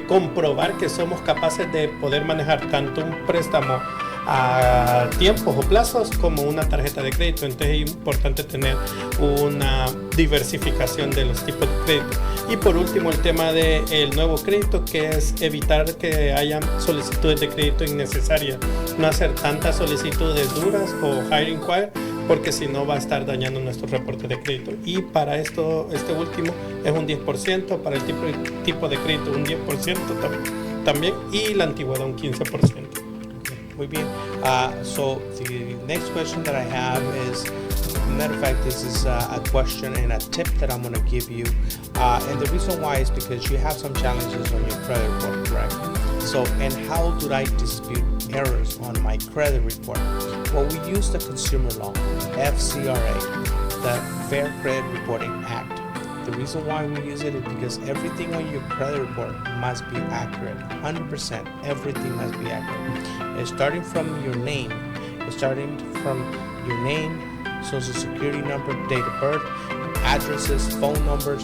comprobar que somos capaces de poder manejar tanto un préstamo a tiempos o plazos como una tarjeta de crédito. Entonces es importante tener una diversificación de los tipos de crédito. Y por último, el tema del nuevo crédito, que es evitar que haya solicitudes de crédito innecesarias, no hacer tantas solicitudes duras o high inquiry, porque si no va a estar dañando nuestro reporte de crédito. Y para esto, este último es un 10%, para el tipo de crédito un 10% también, y la antigüedad un 15%. Muy bien. So the next question that I have is, matter of fact, this is a question and a tip that I'm going to give you. And the reason why is because you have some challenges on your credit report, correct? So, and how do I dispute errors on my credit report? Well, we use the consumer law, FCRA, the Fair Credit Reporting Act. The reason why we use it is because everything on your credit report must be accurate, 100%. Everything must be accurate. Starting from your name, social security number, date of birth, addresses, phone numbers,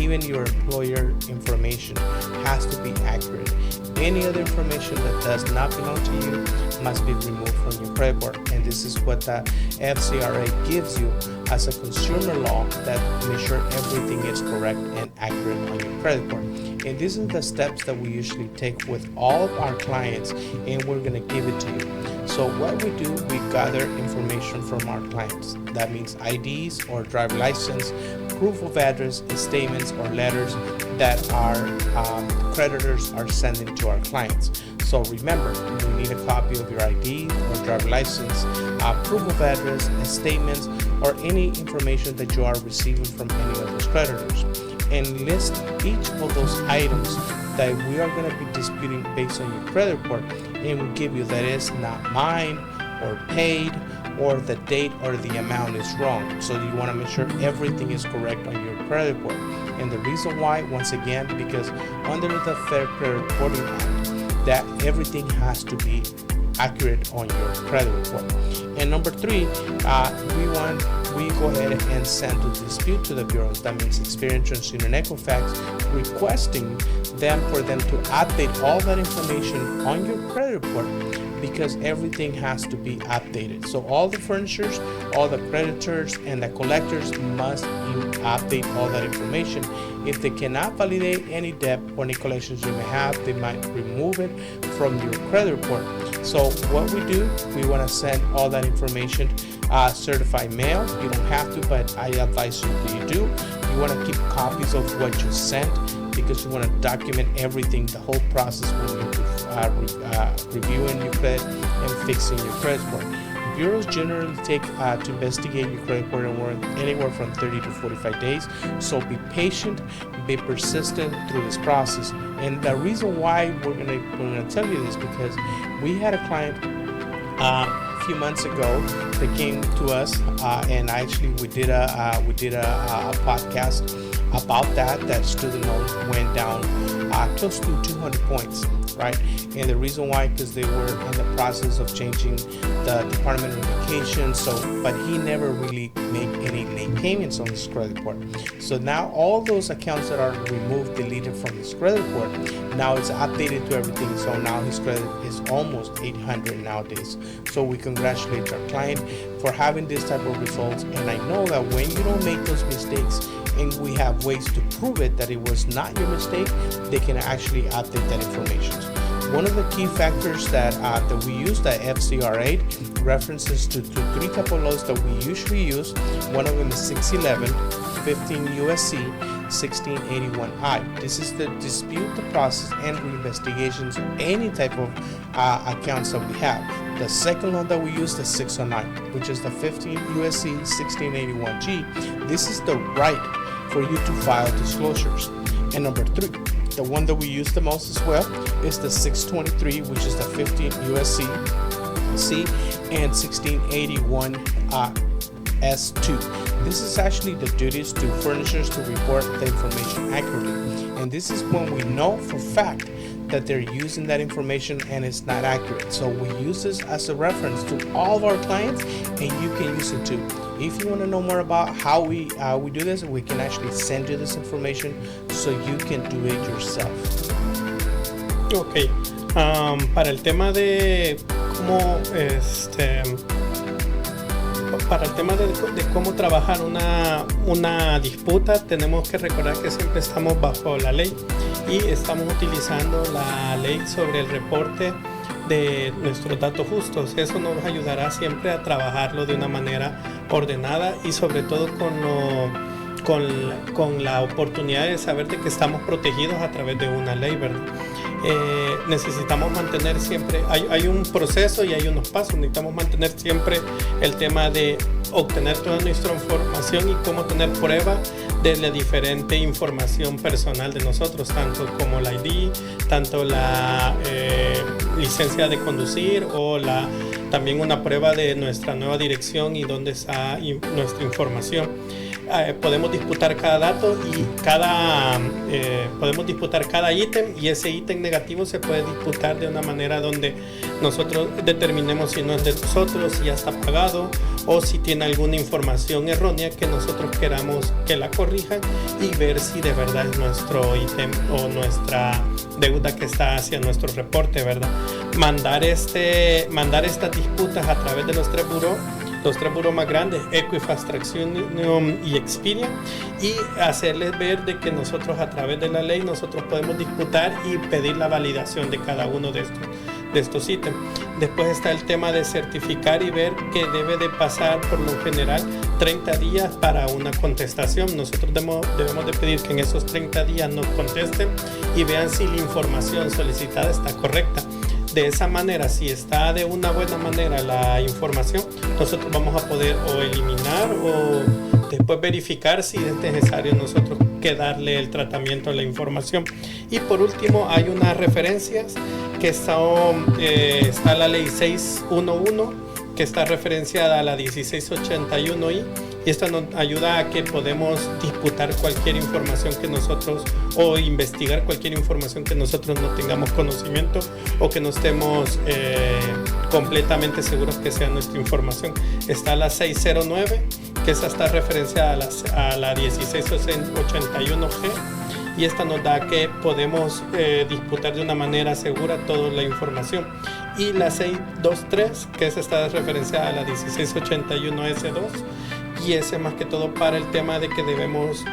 even your employer information has to be accurate. Any other information that does not belong to you must be removed from your credit report. And this is what the FCRA gives you as a consumer law that make sure everything is correct and accurate on your credit report. And these are the steps that we usually take with all of our clients, and we're going to give it to you. So what we do, we gather information from our clients. That means IDs or driver license, proof of address, statements or letters that our creditors are sending to our clients. So remember, you need a copy of your ID or driver license, proof of address, statements, or any information that you are receiving from any of those creditors. And list each of those items that we are going to be disputing based on your credit report, and we give you that is not mine or paid, or the date or the amount is wrong. So you want to make sure everything is correct on your credit report. And the reason why, once again, because under the Fair Credit Reporting Act, that everything has to be accurate on your credit report. And number three, we go ahead and send the dispute to the bureaus. That means Experian, TransUnion, and Equifax, requesting them for them to update all that information on your credit report, because everything has to be updated. So all the furnishers, all the creditors, and the collectors must update all that information. If they cannot validate any debt or any collections you may have, they might remove it from your credit report. So what we do, we want to send all that information certified mail. You don't have to, but I advise you that you do. You want to keep copies of what you sent, because you want to document everything, the whole process when you're reviewing your credit and fixing your credit score. Bureaus generally take to investigate your credit report anywhere from 30 to 45 days. So be patient, be persistent through this process. And the reason why we're gonna tell you this, because we had a client a few months ago that came to us, and actually we did a podcast about that student loan went down close to 200 points, right? And the reason why, because they were in the process of changing the department of education, but he never really made any late payments on his credit report. So now all those accounts that are removed, deleted from his credit report, now it's updated to everything. So now his credit is almost 800 nowadays. So we congratulate our client for having this type of results. And I know that when you don't make those mistakes, and we have ways to prove it that it was not your mistake, they can actually update that information. one of the key factors that we use, the FCRA, references to three type of laws that we usually use. One of them is 611, 15 USC, 1681I. This is the dispute the process and reinvestigations of any type of accounts that we have. The second one that we use, the 609, which is the 15 USC 1681G. This is the right for you to file disclosures. And number three, the one that we use the most as well, is the 623, which is the 15 USC C and 1681 S2. This is actually the duties to furnishers to report the information accurately. And this is when we know for fact that they're using that information and it's not accurate. So we use this as a reference to all of our clients, and you can use it too. If you want to know more about how we do this, we can actually send you this information so you can do it yourself. Ok, para el tema de cómo de cómo trabajar una disputa, tenemos que recordar que siempre estamos bajo la ley y estamos utilizando la ley sobre el reporte de nuestros datos justos. Eso nos ayudará siempre a trabajarlo de una manera ordenada y sobre todo con la oportunidad de saber de que estamos protegidos a través de una ley, ¿verdad? Necesitamos mantener siempre, hay un proceso y hay unos pasos. Necesitamos mantener siempre el tema de obtener toda nuestra información y cómo tener prueba de la diferente información personal de nosotros, tanto como la ID, tanto la licencia de conducir o también una prueba de nuestra nueva dirección y dónde está nuestra información. Podemos disputar cada dato y podemos disputar cada ítem, y ese ítem negativo se puede disputar de una manera donde nosotros determinemos si no es de nosotros, si ya está pagado o si tiene alguna información errónea que nosotros queramos que la corrijan y ver si de verdad es nuestro ítem o nuestra deuda que está hacia nuestro reporte, ¿verdad? Mandar estas disputas a través de los tres burós más grandes, Equifax, Tracción y Experian, y hacerles ver de que nosotros a través de la ley nosotros podemos disputar y pedir la validación de cada uno de estos ítems. Después está el tema de certificar y ver que debe de pasar por lo general 30 días para una contestación. Nosotros debemos de pedir que en esos 30 días nos contesten y vean si la información solicitada está correcta. De esa manera, si está de una buena manera la información, nosotros vamos a poder o eliminar o después verificar si es necesario nosotros que darle el tratamiento a la información. Y por último, hay unas referencias que está la ley 611, que está referenciada a la 1681I, y esto nos ayuda a que podemos disputar cualquier información que nosotros o investigar cualquier información que nosotros no tengamos conocimiento o que no estemos completamente seguros que sea nuestra información. Está la 609, que esa está referenciada a la 1681G, y esta nos da que podemos disputar de una manera segura toda la información. Y la 623, que esa está referenciada a la 1681S2, y ese más que todo para el tema de que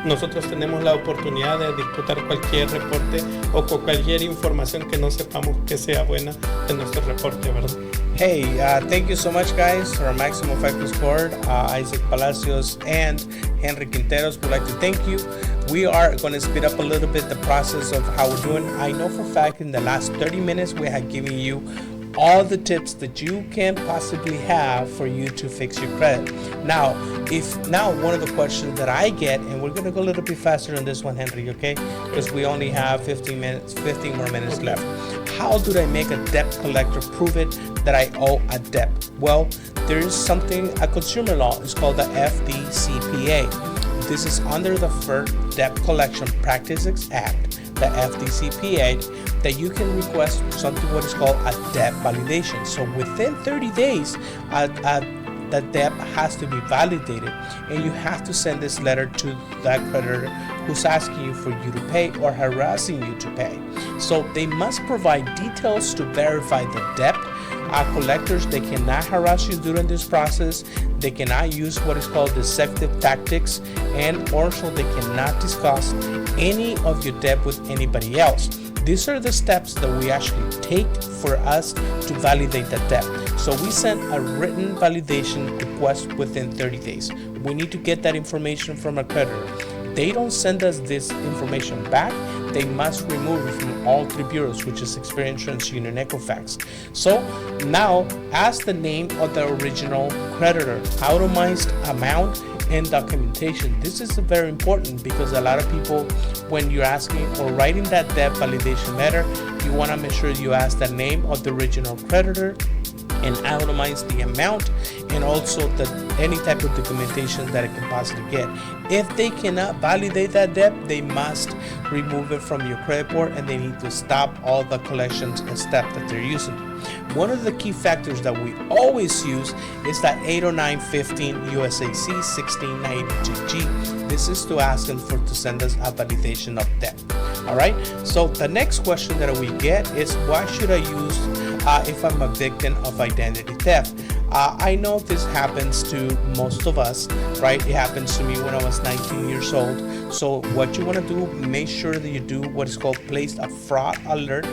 nosotros tenemos la oportunidad de disputar cualquier reporte o cualquier información que no sepamos que sea buena de nuestro reporte, ¿verdad? Hey, thank you so much, guys. For our Maximum Fico Score, Isaac Palacios and Henry Quinteros would like to thank you. We are going to speed up a little bit the process of how we're doing. I know for a fact in the last 30 minutes we have given you all the tips that you can possibly have for you to fix your credit. Now one of the questions that I get, and we're going to go a little bit faster on this one, Henry, okay? Because we only have 15 more minutes left. How do I make a debt collector prove it that I owe a debt? Well, there is something, a consumer law, it's called the FDCPA. This is under the Fair Debt Collection Practices Act, the FDCPA, that you can request something what is called a debt validation. So within 30 days, the debt has to be validated, and you have to send this letter to that creditor who's asking you for you to pay or harassing you to pay. So they must provide details to verify the debt. Collectors, they cannot harass you during this process. They cannot use what is called deceptive tactics, and also they cannot discuss any of your debt with anybody else. These are the steps that we actually take for us to validate the debt. So we send a written validation request within 30 days. We need to get that information from our creditor. They don't send us this information back. They must remove it from all three bureaus, which is Experian, TransUnion, Equifax. So now ask the name of the original creditor, itemized amount, and documentation. This is very important because a lot of people, when you're asking or writing that debt validation letter, you want to make sure you ask the name of the original creditor and itemize the amount, and also any type of documentation that it can possibly get. If they cannot validate that debt, they must remove it from your credit report, and they need to stop all the collections and steps that they're using. One of the key factors that we always use is that 80915 USAC 1692G. This is to ask them to send us a validation of debt. All right. So the next question that we get is, why should I use if I'm a victim of identity theft? I know this happens to most of us, right? It happens to me when I was 19 years old. So what you want to do, make sure that you do what is called place a fraud alert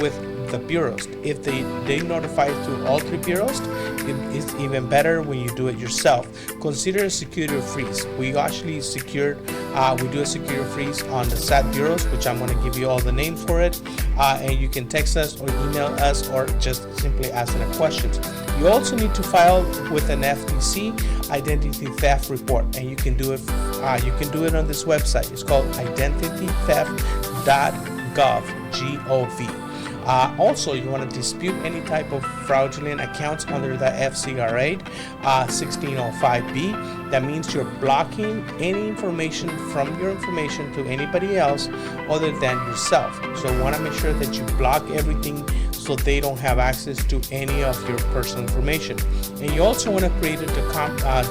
with the bureaus. If they notify through all three bureaus, it's even better when you do it yourself. Consider a security freeze. We actually do a security freeze on the SAT bureaus, which I'm going to give you all the names for it. And you can text us or email us or just simply ask them questions. You also need to file with an FTC identity theft report, and you can do it. You can do it on this website. It's called identitytheft.gov. Also, you want to dispute any type of fraudulent accounts under the FCRA 1605B. That means you're blocking any information from your information to anybody else other than yourself. So you want to make sure that you block everything so they don't have access to any of your personal information. And you also want to create a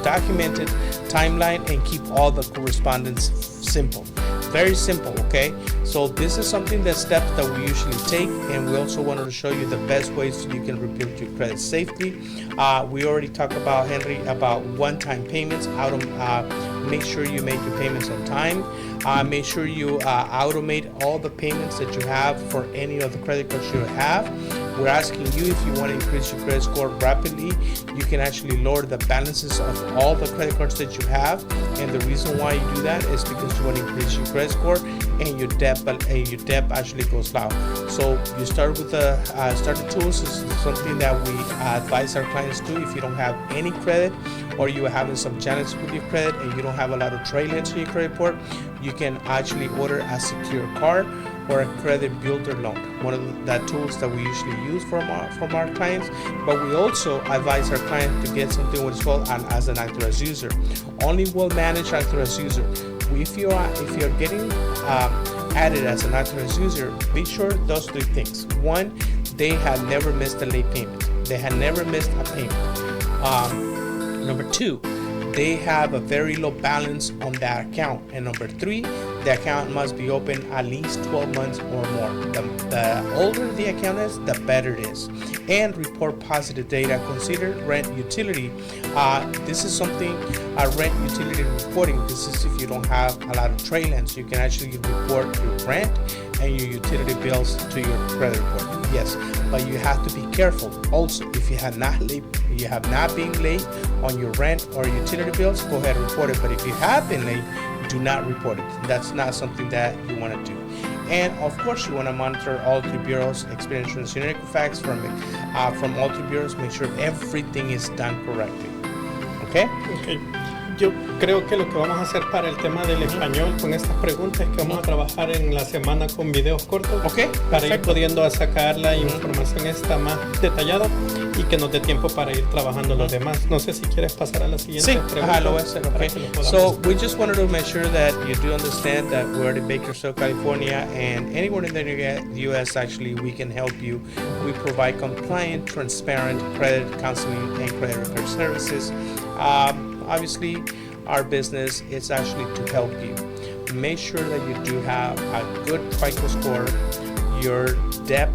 documented timeline and keep all the correspondence simple. Very simple, okay? So this is steps that we usually take, and we also wanted to show you the best ways you can rebuild your credit safely. We already talked about, Henry, about one-time payments. Make sure you make your payments on time. Make sure you automate all the payments that you have for any of the credit cards you have. We're asking you, if you want to increase your credit score rapidly, you can actually lower the balances of all the credit cards that you have. And the reason why you do that is because you want to increase your credit score and your debt actually goes down. So you start with the starter tools. This is something that we advise our clients to. If you don't have any credit, or you're having some challenges with your credit and you don't have a lot of trailheads in your credit report, you can actually order a secure card or a credit builder loan. One of the tools that we usually use from our clients. But we also advise our clients to get something what is called as an authorized user. Only will manage authorized user. If you're getting added as an authorized user, be sure those three things. One, they had never missed a late payment. They had never missed a payment. Number two, they have a very low balance on that account. And number three, the account must be open at least 12 months or more. The older the account is, the better it is. And report positive data. Consider rent utility. This is something, rent utility reporting. This is if you don't have a lot of trailheads, you can actually report your rent and your utility bills to your credit report. Yes, but you have to be careful. Also, if you have not been late on your rent or utility bills, go ahead and report it. But if you have been late, do not report it. That's not something that you want to do. And of course, you want to monitor all three bureaus, Experian, TransUnion, Equifax from all three bureaus. Make sure everything is done correctly. Okay. Yo creo que lo que vamos a hacer para el tema del español con estas preguntas es que vamos a trabajar en la semana con videos cortos para ir pudiendo sacar la información esta más detallada y que nos dé tiempo para ir trabajando los demás. No sé si quieres pasar a la siguiente pregunta. Lo voy a hacer, okay. So we just wanted to make sure that you do understand that we're in Bakersfield, California, and anywhere in the U.S. actually we can help you. We provide compliant, transparent credit counseling and credit repair services. Obviously, our business is actually to help you. Make sure that you do have a good FICO score. Your debt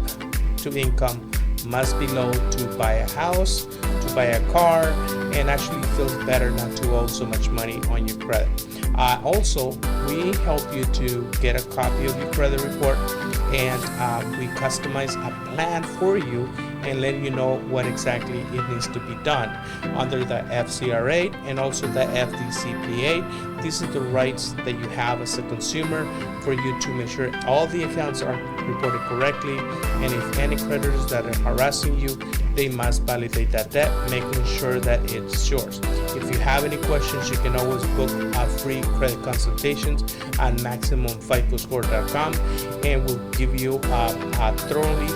to income must be low to buy a house, to buy a car, and actually feels better not to owe so much money on your credit. Also, we help you to get a copy of your credit report and we customize a plan for you and let you know what exactly it needs to be done under the FCRA and also the FDCPA. These are the rights that you have as a consumer for you to make sure all the accounts are reported correctly, and if any creditors that are harassing you, they must validate that debt, making sure that it's yours. If you have any questions, you can always book a free credit consultations at MaximumFicoScore.com, and we'll give you thoroughly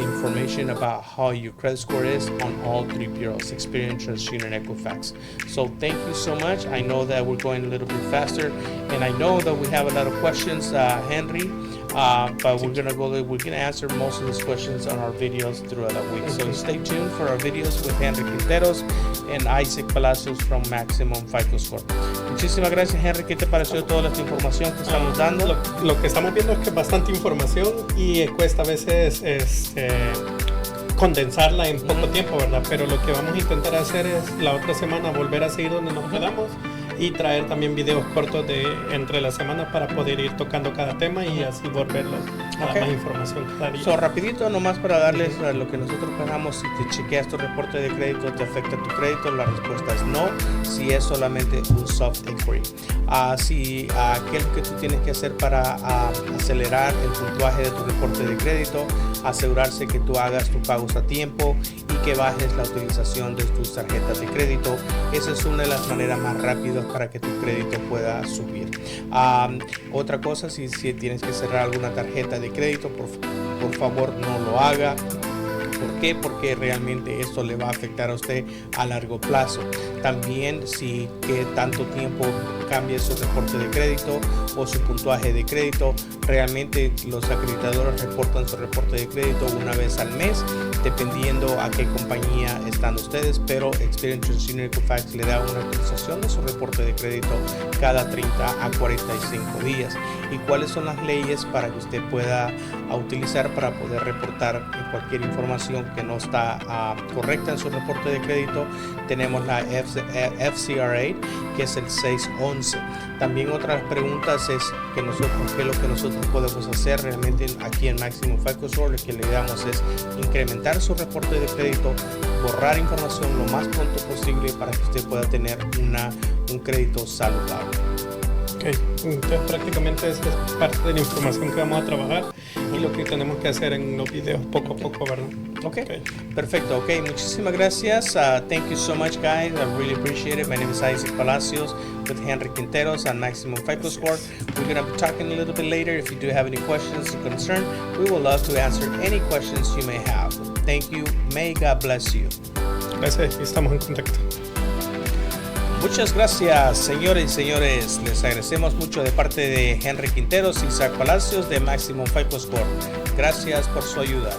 information about how your credit score is on all three bureaus, Experian, TransUnion, and Equifax. So thank you so much. I know that we're going a little bit faster, and I know that we have a lot of questions, Henry, but we're gonna answer most of these questions on our videos throughout the week. So stay tuned for our videos with Henry Quinteros and Isaac Palacios from Maximum Fico Score. Muchísimas gracias, Henry. ¿Qué te pareció toda esta información que estamos dando? Lo que estamos viendo es que es bastante información y cuesta a veces condensarla en poco tiempo, ¿verdad? Pero lo que vamos a intentar hacer es la otra semana volver a seguir donde nos quedamos y traer también videos cortos de entre la semana para poder ir tocando cada tema y así volverlos a dar más información cada día. Rapidito, nomás para darles a lo que nosotros pensamos. Si te chequeas tu reporte de crédito, ¿te afecta tu crédito? La respuesta es no, si es solamente un soft inquiry. ¿Qué es lo que tú tienes que hacer para acelerar el puntaje de tu reporte de crédito? Asegurarse que tú hagas tus pagos a tiempo y que bajes la utilización de tus tarjetas de crédito. Esa es una de las maneras más rápidas para que tu crédito pueda subir. Otra cosa, si tienes que cerrar alguna tarjeta de crédito, por favor no lo haga. ¿Por qué? Porque realmente esto le va a afectar a usted a largo plazo. También si que tanto tiempo cambie su reporte de crédito o su puntaje de crédito, realmente los acreditadores reportan su reporte de crédito una vez al mes, dependiendo a qué compañía están ustedes, pero Experian, TransUnion, Equifax le da una actualización de su reporte de crédito cada 30 a 45 días. ¿Y cuáles son las leyes para que usted pueda utilizar para poder reportar cualquier información que no está correcta en su reporte de crédito? Tenemos la FCRA, que es el 611. También otras preguntas es qué es lo que nosotros podemos hacer realmente aquí en Maximum Fico Score. Lo que le damos es incrementar su reporte de crédito, borrar información lo más pronto posible para que usted pueda tener un crédito saludable. Entonces prácticamente esta es parte de la información que vamos a trabajar y lo que tenemos que hacer en los videos poco a poco, ¿verdad? Perfecto. Muchísimas gracias. Thank you so much, guys. I really appreciate it. My name is Isaac Palacios with Henry Quinteros on Maximum Fico Score. We're going to be talking a little bit later. If you do have any questions or concerns, we would love to answer any questions you may have. Thank you. May God bless you. Gracias, estamos en contacto. Muchas gracias, señores y señores. Les agradecemos mucho de parte de Henry Quinteros y Isaac Palacios de Maximum Fico Score. Gracias por su ayuda.